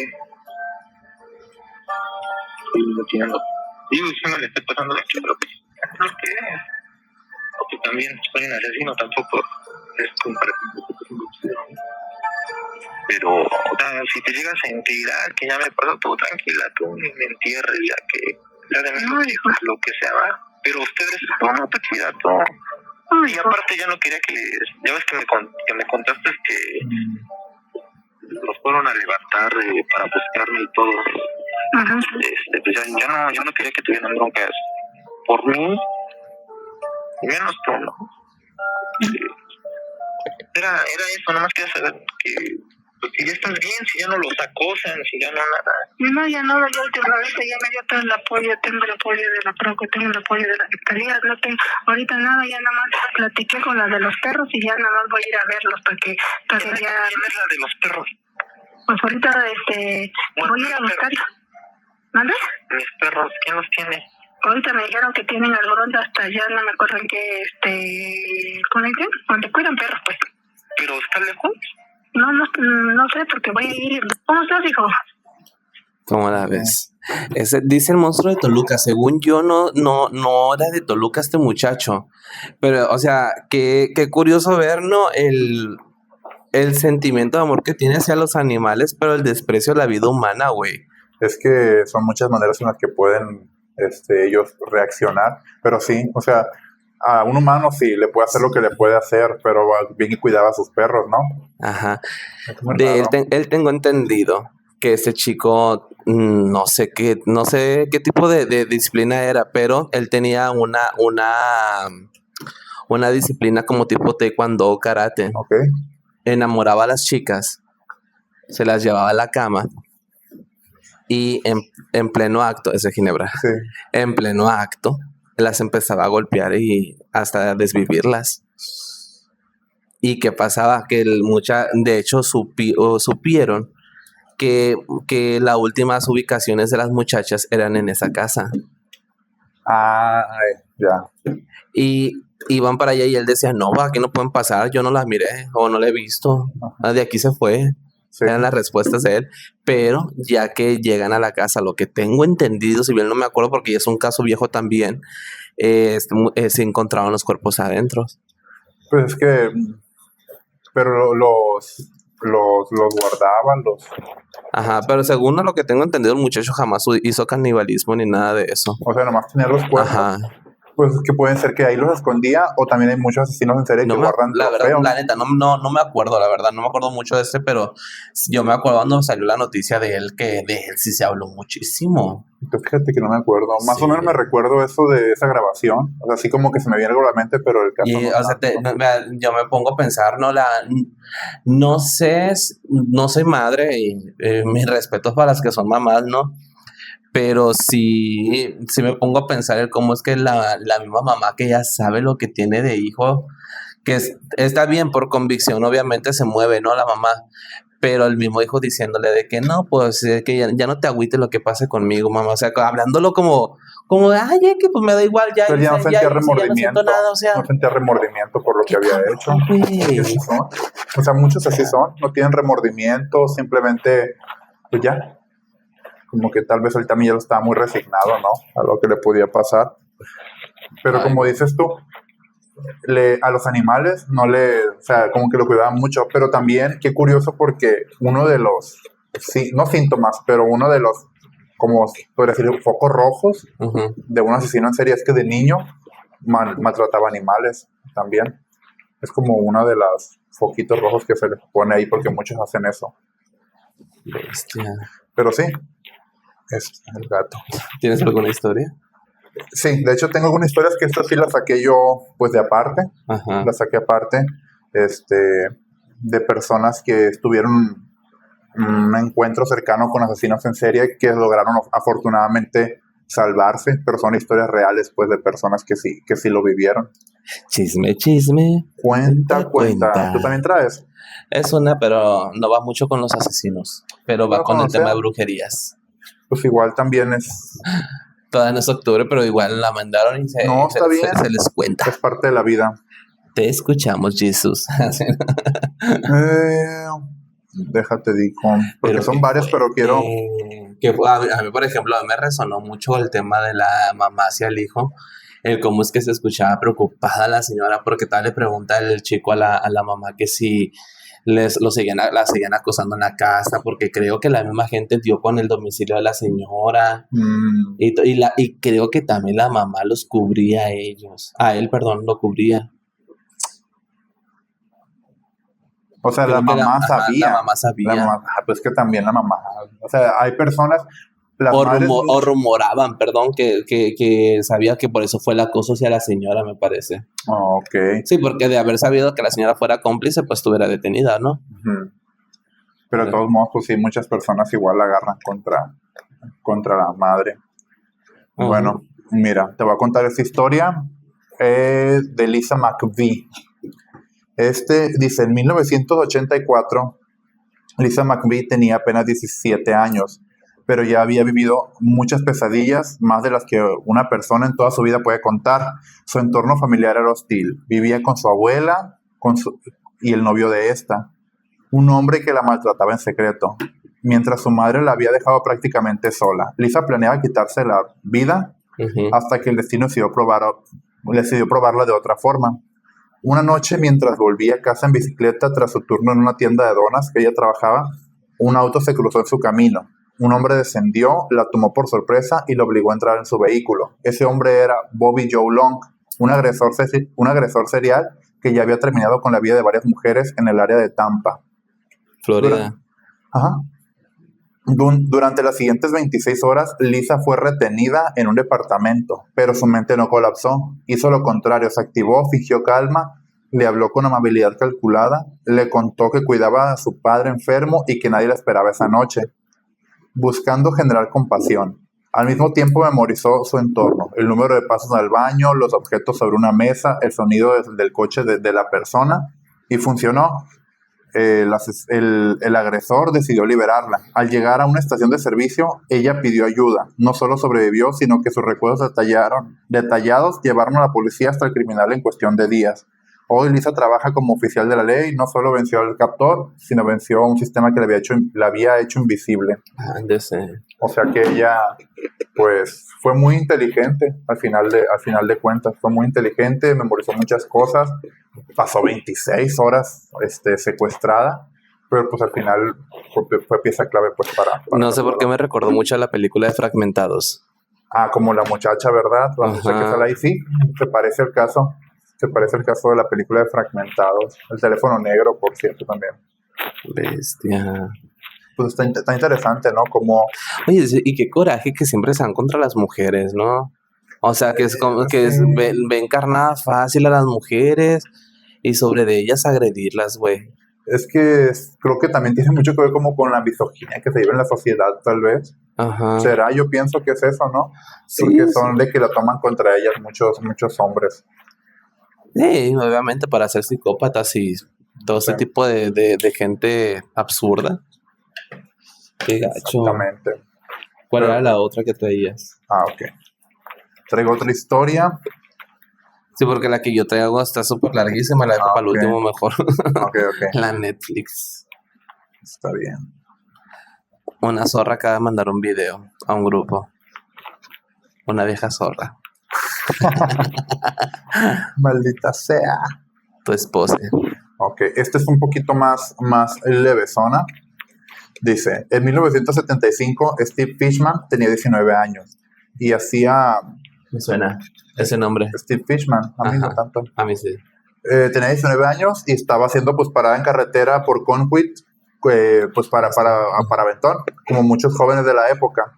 digo, si me le estoy pasando la pero no que es, porque también soy un asesino, tampoco es comparativo, pero o sea, si te llegas a sentir que ya me pasó, tú tranquila, tú ni me entierres, ya que ya de mis hijos, lo que sea, va, pero ustedes no te cuidan todo. Y aparte ya no quería que, ya ves que me contaste que los fueron a levantar para buscarme y todo. Ajá. Pues ya no quería que tuvieran broncas por mí, y menos tú, ¿no? Era eso, nomás quería saber que ya estás bien, si ya no los acosan, si ya no nada. No, ya no, yo últimamente ya me dio todo el apoyo, tengo el apoyo de la PROCO, tengo el apoyo de la Secretaría, no tengo ahorita nada, ya nada más platiqué con la de los perros y ya nada más voy a ir a verlos para que ya... ¿Quién es la de los perros? Pues ahorita voy a ir a buscarlos. ¿Mande? Mis perros, ¿quién los tiene? Ahorita me dijeron que tienen algodón hasta allá, no me acuerdo en qué, ¿con el qué? Donde cuidan perros, pues. ¿Pero está lejos? No sé, porque voy a ir. ¿Cómo estás, hijo? ¿Cómo la ves? Dice el monstruo de Toluca. Según yo, no era de Toluca este muchacho. Pero, o sea, qué curioso ver, ¿no? El sentimiento de amor que tiene hacia los animales, pero el desprecio a la vida humana, güey. Es que son muchas maneras en las que pueden ellos reaccionar. Pero sí, o sea, a un humano sí le puede hacer lo que le puede hacer, pero bien que cuidaba a sus perros, ¿no? Ajá. De él tengo entendido que ese chico no sé qué tipo de disciplina era, pero él tenía una disciplina como tipo taekwondo o karate. Okay. Enamoraba a las chicas, se las llevaba a la cama y en pleno acto, ese Ginebra, sí. En pleno acto las empezaba a golpear y hasta desvivirlas. ¿Y qué pasaba? Que de hecho supieron que las últimas ubicaciones de las muchachas eran en esa casa. Ya. Y iban para allá y él decía, no, aquí no pueden pasar, yo no las miré o no la he visto. De aquí se fue. Sí. Eran las respuestas de él. Pero ya que llegan a la casa, lo que tengo entendido, si bien no me acuerdo porque ya es un caso viejo también, se encontraban los cuerpos adentro. Pues es que... Pero los guardaban, Ajá, pero según lo que tengo entendido, el muchacho jamás hizo canibalismo ni nada de eso. O sea, nomás tenía los cuerpos. Ajá. Pues es que pueden ser que ahí los escondía, o también hay muchos asesinos en serie que guardan la verdad, la neta, no me acuerdo, la verdad, no me acuerdo mucho de pero yo me acuerdo cuando salió la noticia de él, que de él sí se habló muchísimo. Fíjate que no me acuerdo, más o menos me recuerdo eso de esa grabación, o sea, así como que se me viene algo a la mente, pero el caso yo me pongo a pensar, no sé, no soy madre y mis respetos para las que son mamás, ¿no? Pero sí me pongo a pensar en cómo es que la misma mamá que ya sabe lo que tiene de hijo, que está bien por convicción, obviamente se mueve, ¿no? La mamá, pero el mismo hijo diciéndole de que no, pues que ya no te agüites lo que pase conmigo, mamá, o sea, hablándolo como ay, que pues me da igual, ya. Pero ya no sentía remordimiento, no sentía remordimiento por lo que había hecho. Así son. O sea, muchos así son, no tienen remordimiento, simplemente, pues ya. Como que tal vez él también ya lo estaba muy resignado, ¿no? A lo que le podía pasar. Pero como dices tú, a los animales no o sea, como que lo cuidaban mucho, pero también, qué curioso porque uno de los, sí, no síntomas, pero uno de los, como podría decir, focos rojos de un asesino en serie es que de niño maltrataba animales también. Es como uno de los foquitos rojos que se les pone ahí porque muchos hacen eso. Bestia. Pero sí, es el gato. ¿Tienes alguna historia? Sí, de hecho tengo algunas historias que estas sí las saqué yo pues de aparte. Ajá. Las saqué aparte de personas que estuvieron un encuentro cercano con asesinos en serie que lograron afortunadamente salvarse, pero son historias reales pues de personas que sí lo vivieron. Chisme, chisme. Cuenta. ¿Tú también traes? Es una, pero no va mucho con los asesinos, pero va con el tema de brujerías. Pues igual también es... Todavía no es octubre, pero igual la mandaron y se les cuenta. Es parte de la vida. Te escuchamos, Jesús. Déjate digo, porque son varias, pero quiero... a mí, por ejemplo, me resonó mucho el tema de la mamá hacia el hijo, el cómo es que se escuchaba preocupada la señora, porque tal le pregunta el chico a la mamá que si la seguían acosando en la casa, porque creo que la misma gente dio con el domicilio de la señora, y creo que también la mamá los cubría a él, lo cubría. O sea, la mamá sabía. La mamá sabía. Pues que también la mamá. O sea, hay personas... O rumoraban, que sabía que por eso fue el acoso hacia la señora, me parece. Oh, ok. Sí, porque de haber sabido que la señora fuera cómplice, pues estuviera detenida, ¿no? Pero de todos modos, pues sí, muchas personas igual la agarran contra la madre. Bueno, mira, te voy a contar esta historia de Lisa McVie. Dice, en 1984, Lisa McVie tenía apenas 17 años, pero ya había vivido muchas pesadillas, más de las que una persona en toda su vida puede contar. Su entorno familiar era hostil. Vivía con su abuela y el novio de esta, un hombre que la maltrataba en secreto, mientras su madre la había dejado prácticamente sola. Lisa planeaba quitarse la vida hasta que el destino decidió probarla de otra forma. Una noche, mientras volvía a casa en bicicleta tras su turno en una tienda de donas que ella trabajaba, un auto se cruzó en su camino. Un hombre descendió, la tomó por sorpresa y lo obligó a entrar en su vehículo. Ese hombre era Bobby Joe Long, un agresor serial que ya había terminado con la vida de varias mujeres en el área de Tampa, Florida. Durante las siguientes 26 horas, Lisa fue retenida en un departamento, pero su mente no colapsó. Hizo lo contrario, se activó, fingió calma, le habló con amabilidad calculada, le contó que cuidaba a su padre enfermo y que nadie la esperaba esa noche, buscando generar compasión. Al mismo tiempo memorizó su entorno, el número de pasos al baño, los objetos sobre una mesa, el sonido del coche de la persona, y funcionó. El agresor decidió liberarla. Al llegar a una estación de servicio, ella pidió ayuda. No solo sobrevivió, sino que sus recuerdos detallados llevaron a la policía hasta el criminal en cuestión de días. Hoy Lisa trabaja como oficial de la ley. No solo venció al captor, sino venció a un sistema que la había hecho invisible. O sea que ella, pues, fue muy inteligente al final de cuentas. Fue muy inteligente, memorizó muchas cosas. Pasó 26 horas secuestrada, pero pues al final fue pieza clave pues para no sé por qué me recordó mucho a la película de Fragmentados. Como la muchacha, ¿verdad? La muchacha que sale ahí, sí, se parece el caso de la película de Fragmentados. El teléfono negro, por cierto, también. Bestia. Pues está interesante, ¿no? Como... Oye, y qué coraje que siempre sean contra las mujeres, ¿no? O sea, que es como que ven carnadas fácil a las mujeres y sobre de ellas agredirlas, güey. Es que creo que también tiene mucho que ver como con la misoginia que se vive en la sociedad, tal vez. ¿Será? Yo pienso que es eso, ¿no? Sí, porque son de que la toman contra ellas muchos hombres. Sí, obviamente para ser psicópatas y todo ese tipo de gente absurda. Qué gacho. Exactamente. ¿Cuál era la otra que traías? Ok. Traigo otra historia. Sí, porque la que yo traigo está súper larguísima, la dejo para el último mejor. Ok. La Netflix. Está bien. Una zorra acaba de mandar un video a un grupo. Una vieja zorra. Maldita sea. Tu esposa. Ok, este es un poquito más levesona. Dice, en 1975 Steve Fishman tenía 19 años y hacía... Me suena ese nombre. Steve Fishman, a mí no tanto. A mí sí. Tenía 19 años y estaba haciendo pues parada en carretera por Conquit, pues para Aventón, como muchos jóvenes de la época.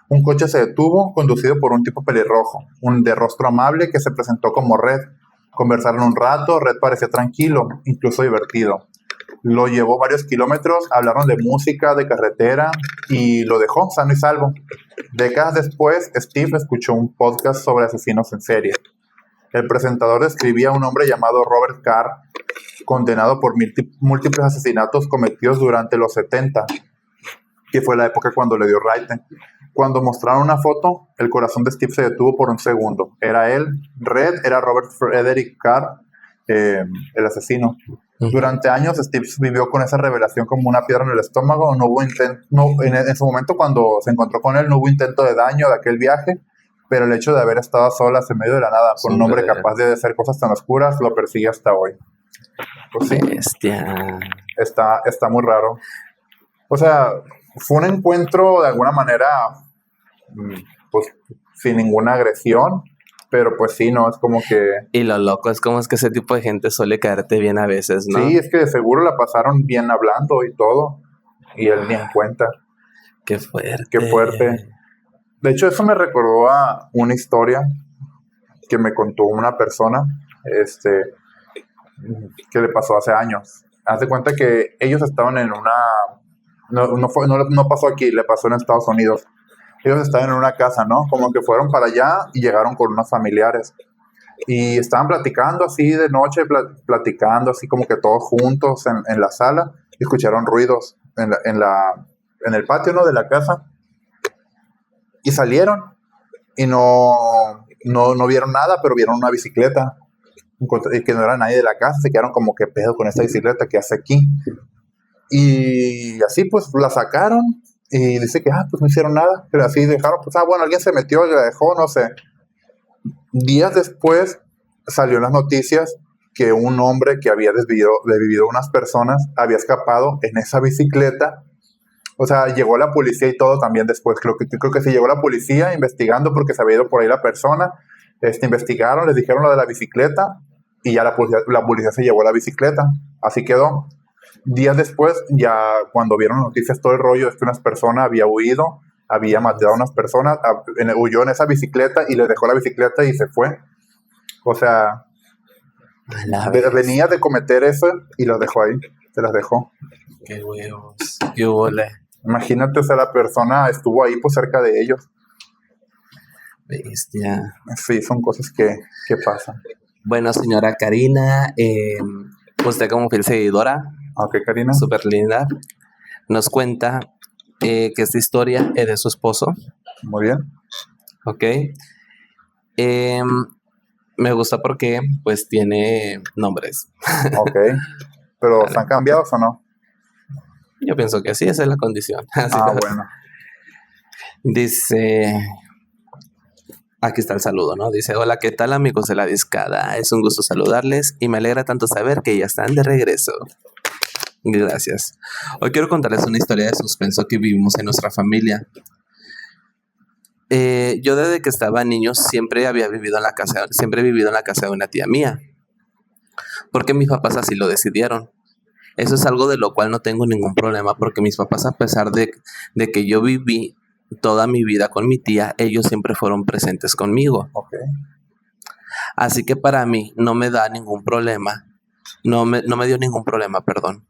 Un coche se detuvo, conducido por un tipo pelirrojo, de rostro amable que se presentó como Red. Conversaron un rato, Red parecía tranquilo, incluso divertido. Lo llevó varios kilómetros, hablaron de música, de carretera y lo dejó sano y salvo. Décadas después, Steve escuchó un podcast sobre asesinos en serie. El presentador describía a un hombre llamado Robert Carr, condenado por múltiples asesinatos cometidos durante los 70, que fue la época cuando le dio raite. Cuando mostraron una foto, el corazón de Steve se detuvo por un segundo. Era él, Red, era Robert Frederick Carr, el asesino. Durante años, Steve vivió con esa revelación como una piedra en el estómago. No hubo en su momento, cuando se encontró con él, no hubo intento de daño de aquel viaje, pero el hecho de haber estado a solas en medio de la nada con un hombre capaz de hacer cosas tan oscuras lo persigue hasta hoy. Pues sí, bestia. Está muy raro. O sea, fue un encuentro de alguna manera, pues, sin ninguna agresión. Pero pues sí, no, es como que... Y lo loco es como es que ese tipo de gente suele caerte bien a veces, ¿no? Sí, es que de seguro la pasaron bien hablando y todo. Y él ni en cuenta. Qué fuerte. Qué fuerte. De hecho, eso me recordó a una historia que me contó una persona, que le pasó hace años. Haz de cuenta que ellos estaban en una... No pasó aquí, le pasó en Estados Unidos. Ellos estaban en una casa, ¿no? Como que fueron para allá y llegaron con unos familiares. Y estaban platicando así de noche, platicando así como que todos juntos en la sala. Y escucharon ruidos en el patio, ¿no? De la casa. Y salieron. Y no vieron nada, pero vieron una bicicleta. Y que no era nadie de la casa. Se quedaron como, ¿qué pedo con esta bicicleta? ¿Qué hace aquí? Y así pues la sacaron. Y dice que, pues no hicieron nada. Pero así dejaron, pues, bueno, alguien se metió y la dejó, no sé. Días después salió en las noticias que un hombre que había desvivido unas personas había escapado en esa bicicleta. O sea, llegó la policía y todo también después. Creo que sí llegó la policía investigando porque se había ido por ahí la persona. Investigaron, les dijeron lo de la bicicleta y ya la policía se llevó la bicicleta. Así quedó. Días después, ya cuando vieron noticias, todo el rollo es que una persona había huido, había matado a unas personas, huyó en esa bicicleta y les dejó la bicicleta y se fue. O sea, venía de cometer eso y los dejó ahí, se las dejó. Qué huevos, qué huele. Imagínate, o sea, la persona estuvo ahí pues cerca de ellos. Bestia. Sí, son cosas que pasan. Bueno, señora Karina, usted como fiel seguidora, ok, Karina, súper linda, nos cuenta que esta historia es de su esposo. Muy bien. Ok. Me gusta porque pues tiene nombres. Ok. ¿Pero están cambiados o no? Yo pienso que sí, esa es la condición. Bueno. Dice... Aquí está el saludo, ¿no? Dice, hola, ¿qué tal, amigos de La Discada? Es un gusto saludarles y me alegra tanto saber que ya están de regreso. Gracias. Hoy quiero contarles una historia de suspenso que vivimos en nuestra familia. Yo desde que estaba niño siempre he vivido en la casa de una tía mía. Porque mis papás así lo decidieron. Eso es algo de lo cual no tengo ningún problema porque mis papás, a pesar de que yo viví toda mi vida con mi tía, ellos siempre fueron presentes conmigo. Okay. Así que para mí no me da ningún problema. No me dio ningún problema, perdón.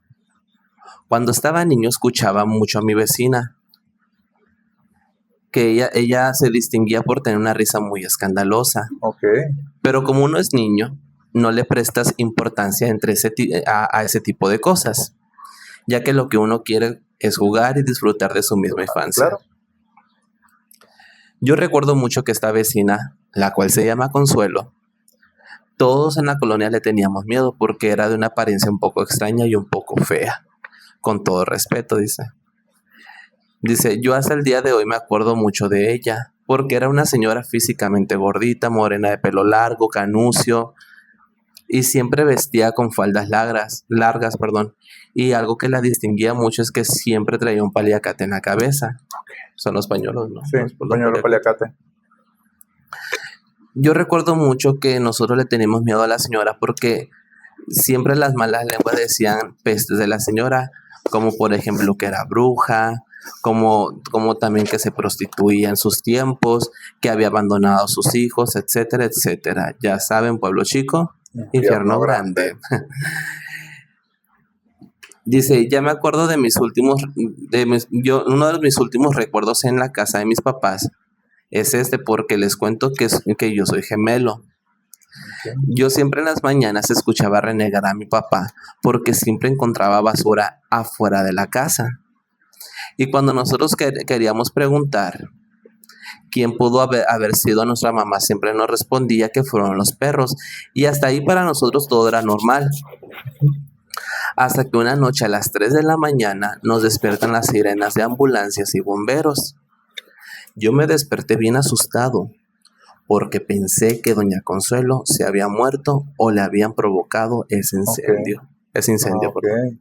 Cuando estaba niño escuchaba mucho a mi vecina. Que ella se distinguía por tener una risa muy escandalosa. Okay. Pero como uno es niño, no le prestas importancia a ese tipo de cosas. Ya que lo que uno quiere es jugar y disfrutar de su misma infancia. Claro. Yo recuerdo mucho que esta vecina, la cual se llama Consuelo, todos en la colonia le teníamos miedo porque era de una apariencia un poco extraña y un poco fea. Con todo respeto, dice. Dice, yo hasta el día de hoy me acuerdo mucho de ella, porque era una señora físicamente gordita, morena de pelo largo, canucio, y siempre vestía con faldas largas, y algo que la distinguía mucho es que siempre traía un paliacate en la cabeza. Son los pañuelos, ¿no? Sí, pañuelo paliacate. Yo recuerdo mucho que nosotros le teníamos miedo a la señora porque siempre las malas lenguas decían pestes de la señora, como por ejemplo que era bruja, como también que se prostituía en sus tiempos, que había abandonado a sus hijos, etcétera, etcétera. Ya saben, pueblo chico, infierno grande. Dice, ya me acuerdo de uno de mis últimos recuerdos en la casa de mis papás es porque les cuento que yo soy gemelo. Okay. Yo siempre en las mañanas escuchaba renegar a mi papá porque siempre encontraba basura afuera de la casa. Y cuando nosotros queríamos preguntar quién pudo haber sido nuestra mamá, siempre nos respondía que fueron los perros. Y hasta ahí para nosotros todo era normal. Hasta que una noche a las 3 de la mañana nos despiertan las sirenas de ambulancias y bomberos. Yo me desperté bien asustado porque pensé que doña Consuelo se había muerto o le habían provocado ese incendio. Okay.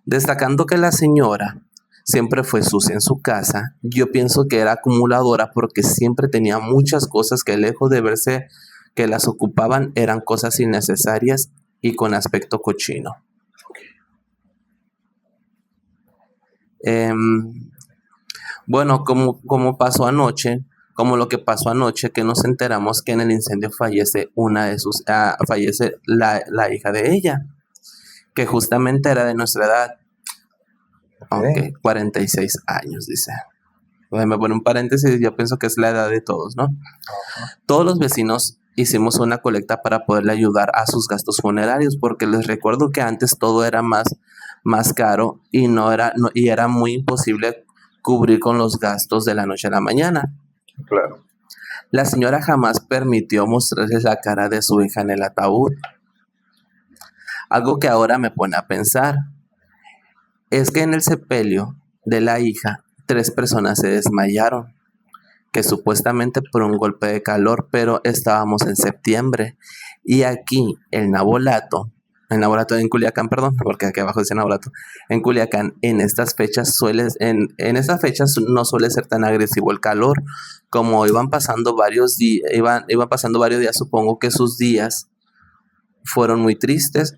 Destacando que la señora siempre fue sucia en su casa, yo pienso que era acumuladora porque siempre tenía muchas cosas que lejos de verse que las ocupaban eran cosas innecesarias y con aspecto cochino. Bueno, como pasó anoche, como lo que pasó anoche, que nos enteramos que en el incendio fallece fallece la hija de ella, que justamente era de nuestra edad. Okay, 46 años, dice. Me pone un paréntesis, yo pienso que es la edad de todos, ¿no? Todos los vecinos hicimos una colecta para poderle ayudar a sus gastos funerarios, porque les recuerdo que antes todo era más caro y era muy imposible cubrir con los gastos de la noche a la mañana. Claro. La señora jamás permitió mostrarles la cara de su hija en el ataúd. Algo que ahora me pone a pensar es que en el sepelio de la hija 3 personas se desmayaron, que supuestamente por un golpe de calor, pero estábamos en septiembre y aquí el Nabolato en Culiacán, perdón, porque aquí abajo dice Nabolato, en Culiacán en estas fechas no suele ser tan agresivo el calor, como iban pasando varios días, supongo que sus días fueron muy tristes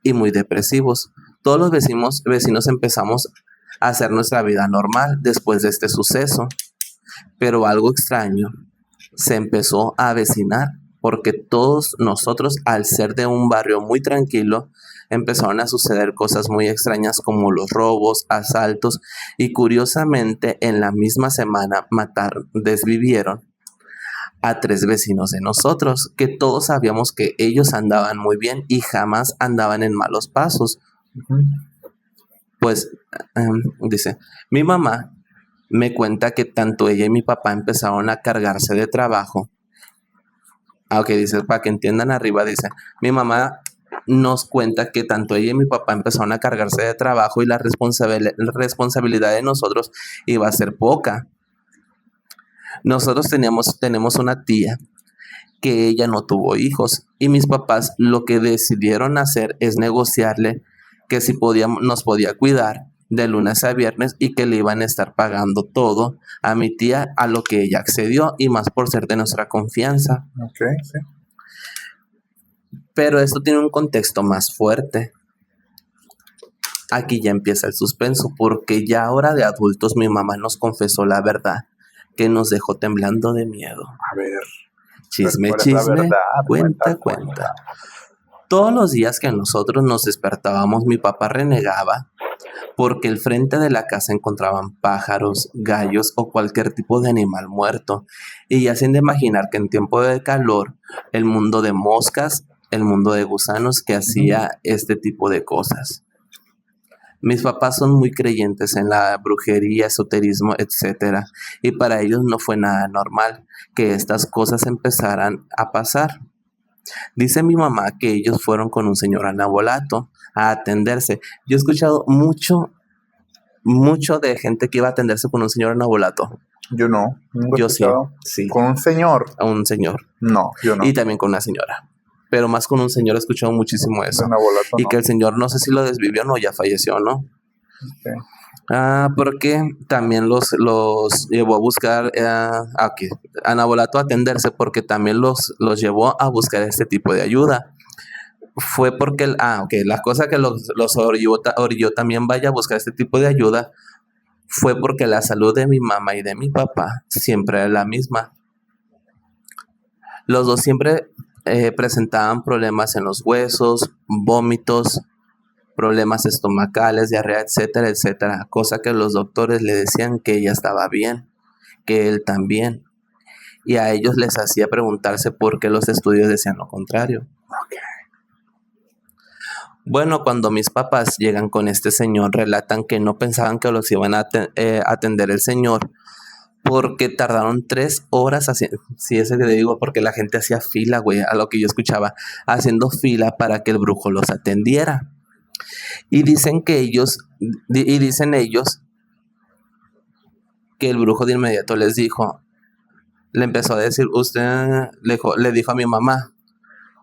y muy depresivos. Todos los vecinos empezamos a hacer nuestra vida normal después de este suceso, pero algo extraño se empezó a avecinar porque todos nosotros, al ser de un barrio muy tranquilo, empezaron a suceder cosas muy extrañas como los robos, asaltos y curiosamente en la misma semana desvivieron a 3 vecinos de nosotros, que todos sabíamos que ellos andaban muy bien y jamás andaban en malos pasos. Pues, dice, mi mamá me cuenta que tanto ella y mi papá empezaron a cargarse de trabajo. Dice, para que entiendan arriba, dice, mi mamá nos cuenta que tanto ella y mi papá empezaron a cargarse de trabajo y la responsabilidad de nosotros iba a ser poca. Nosotros tenemos una tía que ella no tuvo hijos y mis papás lo que decidieron hacer es negociarle que si nos podía cuidar de lunes a viernes y que le iban a estar pagando todo a mi tía, a lo que ella accedió y más por ser de nuestra confianza. Okay, sí. Pero esto tiene un contexto más fuerte. Aquí ya empieza el suspenso porque ya ahora de adultos mi mamá nos confesó la verdad que nos dejó temblando de miedo. A ver. Chisme, cuenta. Todos los días que nosotros nos despertábamos, mi papá renegaba porque al frente de la casa encontraban pájaros, gallos o cualquier tipo de animal muerto. Y ya sin de imaginar que en tiempo de calor, el mundo de moscas, el mundo de gusanos que hacía este tipo de cosas. Mis papás son muy creyentes en la brujería, esoterismo, etc. Y para ellos no fue nada normal que estas cosas empezaran a pasar. Dice mi mamá que ellos fueron con un señor Nabolato a atenderse. Yo he escuchado mucho de gente que iba a atenderse con un señor Nabolato. Yo no. Nunca he Yo sí, escuchado. sí. ¿Con un señor? A un señor. No, yo no. Y también con una señora. Pero más con un señor he escuchado muchísimo eso. Un abuelazo, Y no. que el señor no sé si lo desvivió o no, ya falleció, ¿no? Okay. Porque también los llevó a buscar aquí, a Nabolato a atenderse porque también los llevó a buscar este tipo de ayuda. Fue porque, la cosa que los orilló también vaya a buscar este tipo de ayuda fue porque la salud de mi mamá y de mi papá siempre era la misma. Los dos siempre presentaban problemas en los huesos, vómitos, problemas estomacales, diarrea, etcétera, etcétera. Cosa que los doctores le decían que ella estaba bien, que él también. Y a ellos les hacía preguntarse por qué los estudios decían lo contrario. Okay. Bueno, cuando mis papás llegan con este señor, relatan que no pensaban que los iban a atender el señor porque tardaron 3 horas haciendo, sí, ese que te digo, porque la gente hacía fila, güey, a lo que yo escuchaba, haciendo fila para que el brujo los atendiera. Y dicen ellos que el brujo de inmediato les dijo, le empezó a decir, le dijo a mi mamá,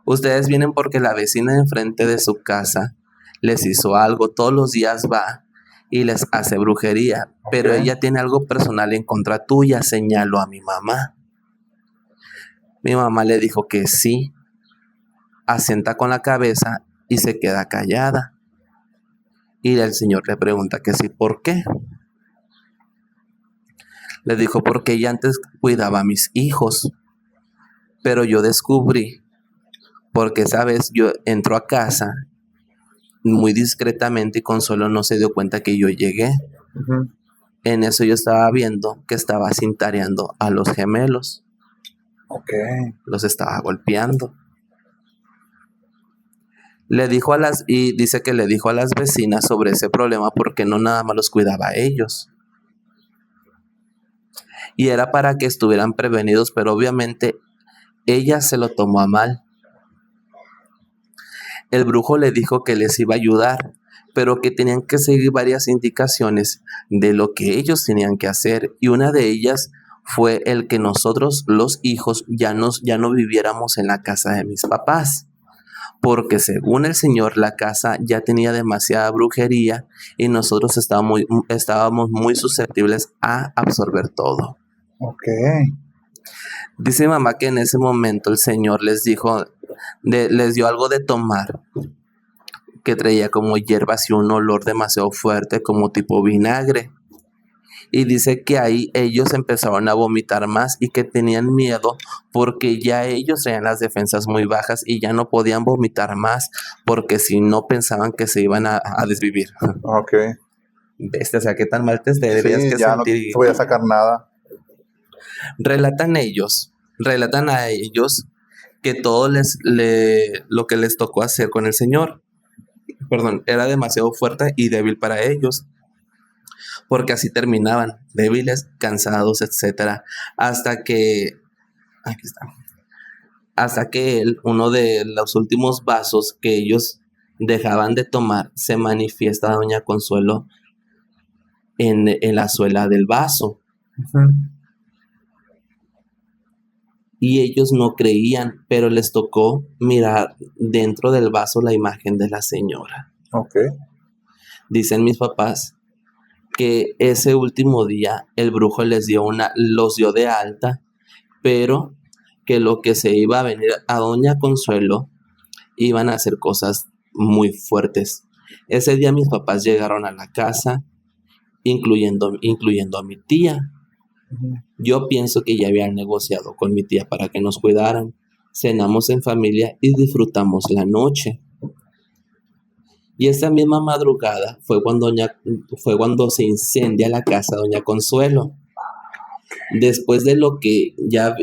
ustedes vienen porque la vecina de enfrente de su casa les hizo algo, todos los días va y les hace brujería, pero ella tiene algo personal en contra tuya, señaló a mi mamá. Mi mamá le dijo que sí, asienta con la cabeza y se queda callada. Y el señor le pregunta que sí, ¿por qué? Le dijo, porque ella antes cuidaba a mis hijos, pero yo descubrí, porque esa vez yo entro a casa muy discretamente y Consuelo no se dio cuenta que yo llegué. Uh-huh. En eso yo estaba viendo que estaba cintareando a los gemelos. Okay. Los estaba golpeando. Dice que le dijo a las vecinas sobre ese problema porque no nada más los cuidaba a ellos. Y era para que estuvieran prevenidos, pero obviamente ella se lo tomó a mal. El brujo le dijo que les iba a ayudar, pero que tenían que seguir varias indicaciones de lo que ellos tenían que hacer. Y una de ellas fue el que nosotros, los hijos, ya no viviéramos en la casa de mis papás. Porque según el señor, la casa ya tenía demasiada brujería y nosotros estábamos muy susceptibles a absorber todo. Okay. Dice mi mamá que en ese momento el señor les dijo, les dio algo de tomar, que traía como hierbas y un olor demasiado fuerte, como tipo vinagre. Y dice que ahí ellos empezaron a vomitar más y que tenían miedo porque ya ellos traían las defensas muy bajas y ya no podían vomitar más porque si no pensaban que se iban a desvivir. Ok. O sea, ¿qué tan mal te deberías que ya sentir? No voy a sacar nada. Relatan a ellos que todo lo que les tocó hacer con el Señor, era demasiado fuerte y débil para ellos. Porque así terminaban, débiles, cansados, etcétera, hasta que uno de los últimos vasos que ellos dejaban de tomar, se manifiesta doña Consuelo en la suela del vaso. Uh-huh. Y ellos no creían, pero les tocó mirar dentro del vaso la imagen de la señora. Okay. Dicen mis papás que ese último día el brujo los dio de alta, pero que lo que se iba a venir a doña Consuelo iban a hacer cosas muy fuertes. Ese día mis papás llegaron a la casa, incluyendo a mi tía. Yo pienso que ya habían negociado con mi tía para que nos cuidaran. Cenamos en familia y disfrutamos la noche. Y esa misma madrugada fue cuando se incendia la casa de doña Consuelo. Después de lo que ya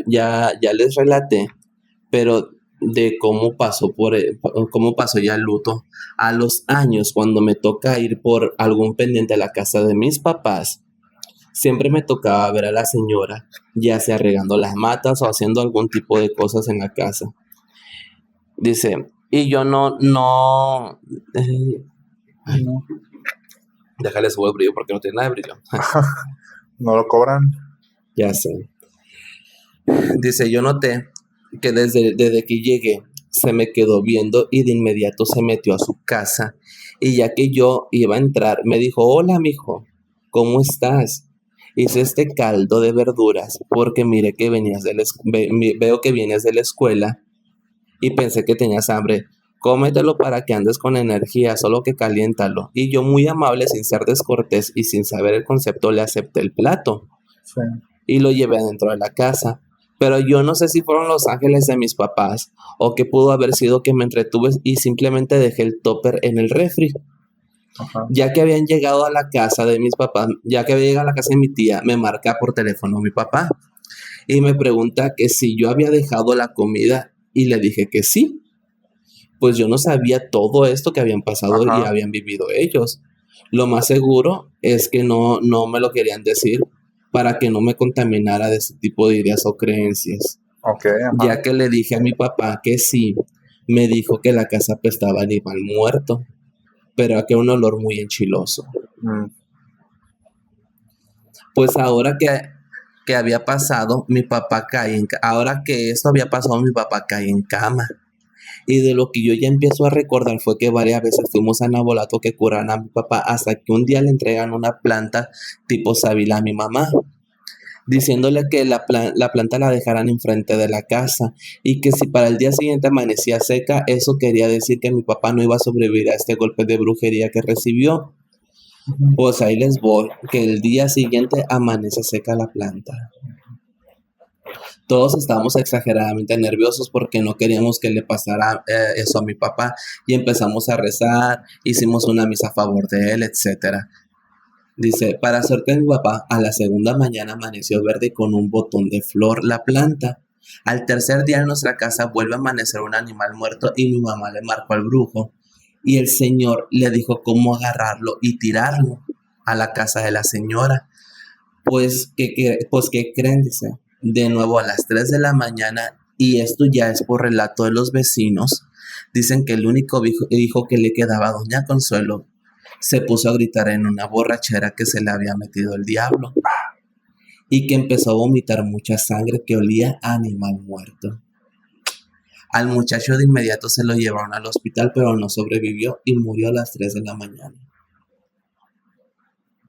les relaté, pero de cómo pasó ya el luto, a los años cuando me toca ir por algún pendiente a la casa de mis papás, siempre me tocaba ver a la señora, ya sea regando las matas o haciendo algún tipo de cosas en la casa. Dice, y yo no. Déjale subir el brillo porque no tiene nada de brillo. ¿No lo cobran? Ya sé. Dice, yo noté que desde que llegué se me quedó viendo y de inmediato se metió a su casa. Y ya que yo iba a entrar, me dijo, hola, mijo, ¿cómo estás? Hice este caldo de verduras porque mire que veo que vienes de la escuela y pensé que tenías hambre. Cómetelo para que andes con energía, solo que caliéntalo. Y yo muy amable, sin ser descortés y sin saber el concepto, le acepté el plato. Sí. Y lo llevé dentro de la casa. Pero yo no sé si fueron los ángeles de mis papás o que pudo haber sido que me entretuve y simplemente dejé el topper en el refri. Ajá. Ya que habían llegado a la casa de mis papás, ya que había llegado a la casa de mi tía, me marca por teléfono mi papá y me pregunta que si yo había dejado la comida y le dije que sí. Pues yo no sabía todo esto que habían pasado y Ajá. habían vivido ellos. Lo más seguro es que no me lo querían decir para que no me contaminara de ese tipo de ideas o creencias. Ok, ajá. Ya que le dije a mi papá que sí, me dijo que la casa apestaba a animal muerto, pero que un olor muy enchiloso. Pues ahora que había pasado, mi papá ahora que esto había pasado, mi papá cae en cama. Y de lo que yo ya empiezo a recordar fue que varias veces fuimos a Nabolato que curaran a mi papá hasta que un día le entregan una planta tipo sábila a mi mamá, diciéndole que la planta la dejaran enfrente de la casa y que si para el día siguiente amanecía seca, eso quería decir que mi papá no iba a sobrevivir a este golpe de brujería que recibió. Pues ahí les voy, que el día siguiente amanece seca la planta. Todos estábamos exageradamente nerviosos porque no queríamos que le pasara eso a mi papá y empezamos a rezar, hicimos una misa a favor de él, etcétera. Dice, para suerte de mi papá, a la segunda mañana amaneció verde con un botón de flor la planta. Al tercer día en nuestra casa vuelve a amanecer un animal muerto y mi mamá le marcó al brujo y el señor le dijo cómo agarrarlo y tirarlo a la casa de la señora. Pues, ¿qué creen? Dice, de nuevo a las 3 de la mañana, y esto ya es por relato de los vecinos, dicen que el único hijo que le quedaba a doña Consuelo se puso a gritar en una borrachera que se le había metido el diablo y que empezó a vomitar mucha sangre que olía a animal muerto. Al muchacho de inmediato se lo llevaron al hospital, pero no sobrevivió y murió a las 3 de la mañana.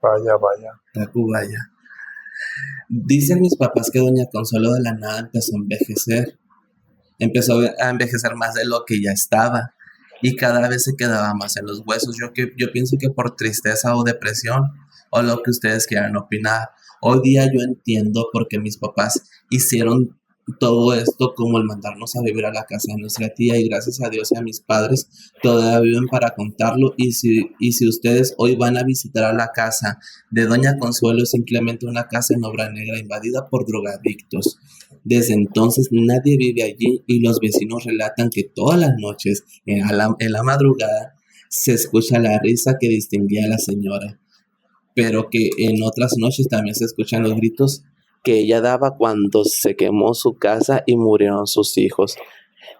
Vaya. Tacubaya. Dicen mis papás que doña Consuelo de la nada empezó a envejecer más de lo que ya estaba y cada vez se quedaba más en los huesos. Yo pienso que por tristeza o depresión o lo que ustedes quieran opinar. Hoy día yo entiendo por qué mis papás hicieron todo esto, como el mandarnos a vivir a la casa de nuestra tía, y gracias a Dios y a mis padres todavía viven para contarlo. Y si ustedes hoy van a visitar a la casa de doña Consuelo, es simplemente una casa en obra negra invadida por drogadictos. Desde entonces nadie vive allí y los vecinos relatan que todas las noches en la madrugada se escucha la risa que distinguía a la señora, pero que en otras noches también se escuchan los gritos que ella daba cuando se quemó su casa y murieron sus hijos.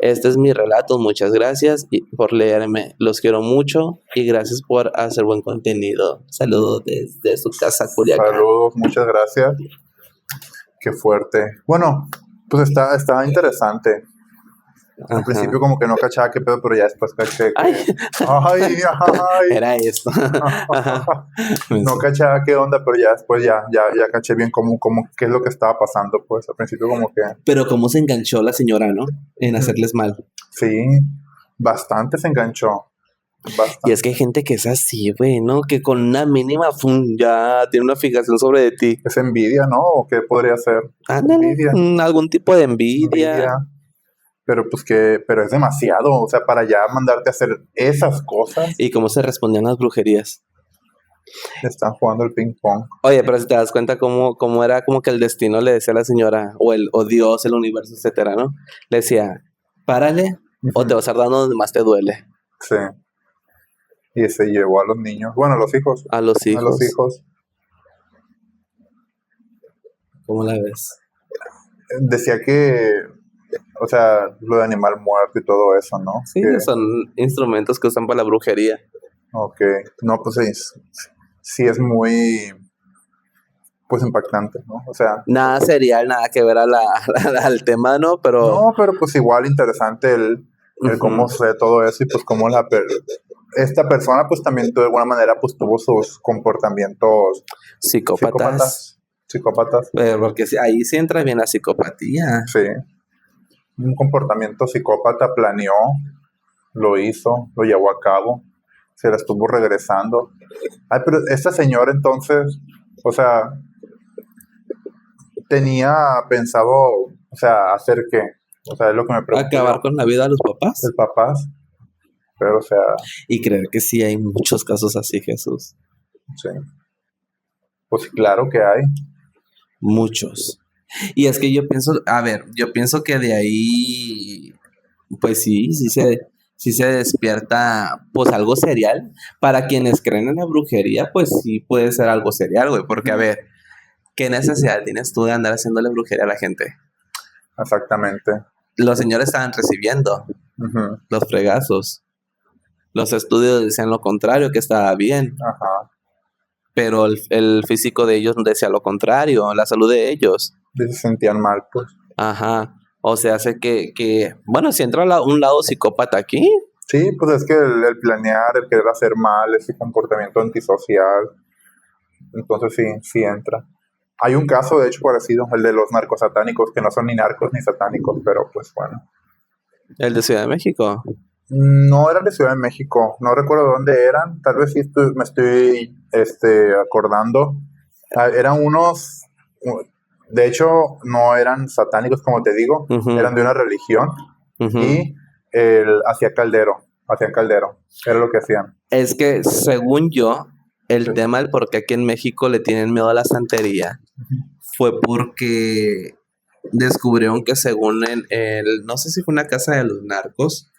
Este es mi relato, muchas gracias por leerme, los quiero mucho y gracias por hacer buen contenido. Saludos desde su casa, Culiacán. Saludos, muchas gracias. Qué fuerte. Bueno, pues está interesante. Al principio como que no cachaba qué pedo, pero ya después caché que... Ay. Era esto. No cachaba qué onda, pero ya después ya caché bien cómo qué es lo que estaba pasando, pues al principio como que... Pero cómo se enganchó la señora, ¿no? En hacerles mal. Sí, bastante se enganchó. Bastante. Y es que hay gente que es así, güey, ¿no? Que con una mínima ya tiene una fijación sobre de ti. Es envidia, ¿no? ¿O qué podría ser? Ándale, Envidia. algún tipo de envidia. Pero pero es demasiado, o sea, para ya mandarte a hacer esas cosas. ¿Y cómo se respondían las brujerías? Están jugando el ping pong. Oye, pero si te das cuenta cómo era como que el destino le decía a la señora, o Dios, el universo, etcétera, ¿no? Le decía, párale, o te vas a dar dando donde más te duele. Sí. Y se llevó a los niños, bueno, a los hijos. A los hijos. A los hijos. ¿Cómo la ves? Decía que, o sea, lo de animal muerto y todo eso, ¿no? Sí, que son instrumentos que usan para la brujería. Ok. No, pues sí es muy... pues impactante, ¿no? O sea... Nada serial, nada que ver al tema, ¿no? No, pero pues igual interesante el cómo se todo eso y pues cómo esta persona pues también de alguna manera pues tuvo sus comportamientos psicópatas. Porque ahí sí entra bien la psicopatía. Sí. Un comportamiento psicópata, planeó, lo hizo, lo llevó a cabo, se la estuvo regresando. Ay, pero esta señora entonces, o sea, tenía pensado, o sea, hacer qué, o sea, es lo que me pregunto. Acabar con la vida de los papás. De papás, pero o sea. Y creer que sí hay muchos casos así, Jesús. Sí. Pues claro que hay. Muchos. Y es que yo pienso que de ahí, pues sí se despierta, pues algo serial. Para quienes creen en la brujería, pues sí puede ser algo serial, güey. Porque, a ver, ¿qué necesidad tienes tú de andar haciéndole brujería a la gente? Exactamente. Los señores estaban recibiendo los fregazos. Los estudios decían lo contrario, que estaba bien. Ajá. Pero el físico de ellos decía lo contrario, la salud de ellos. Se sentían mal, pues. Ajá. O sea, hace que bueno, si entra un lado psicópata aquí. Sí, pues es que el planear, el querer hacer mal, ese comportamiento antisocial. Entonces sí entra. Hay un caso, de hecho, parecido, el de los narcos satánicos, que no son ni narcos ni satánicos, pero pues bueno. ¿El de Ciudad de México? No eran de Ciudad de México, no recuerdo dónde eran, tal vez sí me estoy acordando. Eran unos, de hecho, no eran satánicos, como te digo, eran de una religión y hacían caldero, era lo que hacían. Es que, según yo, el tema del por qué aquí en México le tienen miedo a la santería fue porque descubrieron que según no sé si fue una casa de los narcos,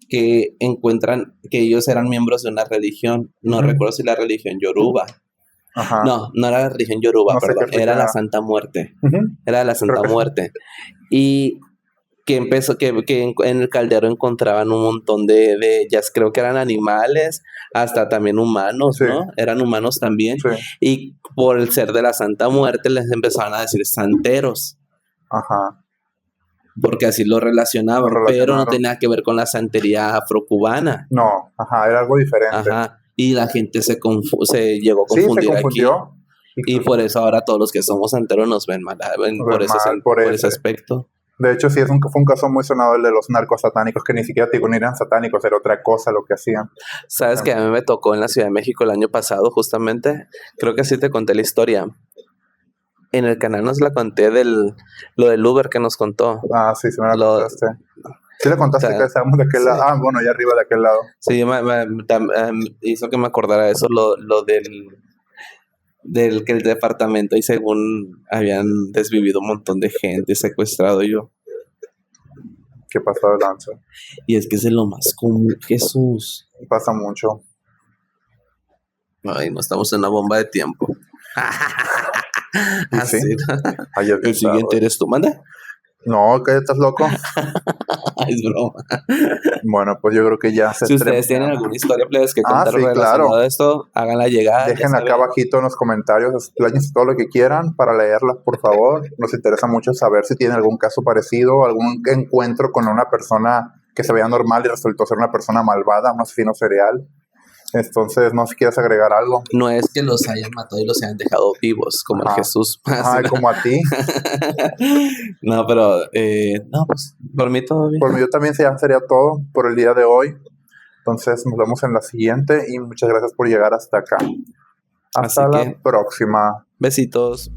que encuentran que ellos eran miembros de una religión, no recuerdo si la religión Yoruba. Ajá. No era la religión Yoruba, no perdón, era la Santa Muerte. Era la Santa Muerte. Y que empezó, que en el caldero encontraban un montón de ellas, creo que eran animales, hasta también humanos, ¿no? Eran humanos también. Sí. Y por el ser de la Santa Muerte les empezaban a decir santeros. Ajá. Porque así lo relacionaban, pero no tenía que ver con la santería afrocubana. No, era algo diferente. Y la gente se llegó a confundir se confundió. Aquí. Y por eso ahora todos los que somos santeros nos ven mal, por ese aspecto. De hecho, sí, fue un caso muy sonado el de los narcos satánicos, que ni siquiera no eran satánicos, era otra cosa lo que hacían. ¿Sabes que a mí me tocó en la Ciudad de México el año pasado, justamente? Creo que sí te conté la historia. En el canal nos la conté lo del Uber que nos contó. Sí, me la contaste. Sí le contaste que estábamos de aquel lado. Bueno, allá arriba de aquel lado. Sí, hizo que me acordara de eso, lo del que el departamento, y según habían desvivido un montón de gente, secuestrado yo. ¿Qué pasó de lanza? Y es que es de lo más común, Jesús. Pasa mucho. Ay, no estamos en una bomba de tiempo. Así. Sí. El siguiente eres tú, manda. No, que estás loco. Es broma. Bueno, pues yo creo que ya si ustedes tienen alguna historia que contar relacionada a esto, háganla llegar. Dejen acá abajito en los comentarios, expláyense todo lo que quieran para leerlas, por favor. Nos interesa mucho saber si tienen algún caso parecido, algún encuentro con una persona que se veía normal y resultó ser una persona malvada, un asesino serial. Entonces, no sé si quieres agregar algo. No es que los hayan matado y los hayan dejado vivos, como el Jesús. Como a ti. No, pero, no, pues, por mí todo bien. Por mí también sería todo por el día de hoy. Entonces, nos vemos en la siguiente y muchas gracias por llegar hasta acá. Hasta la próxima. Besitos.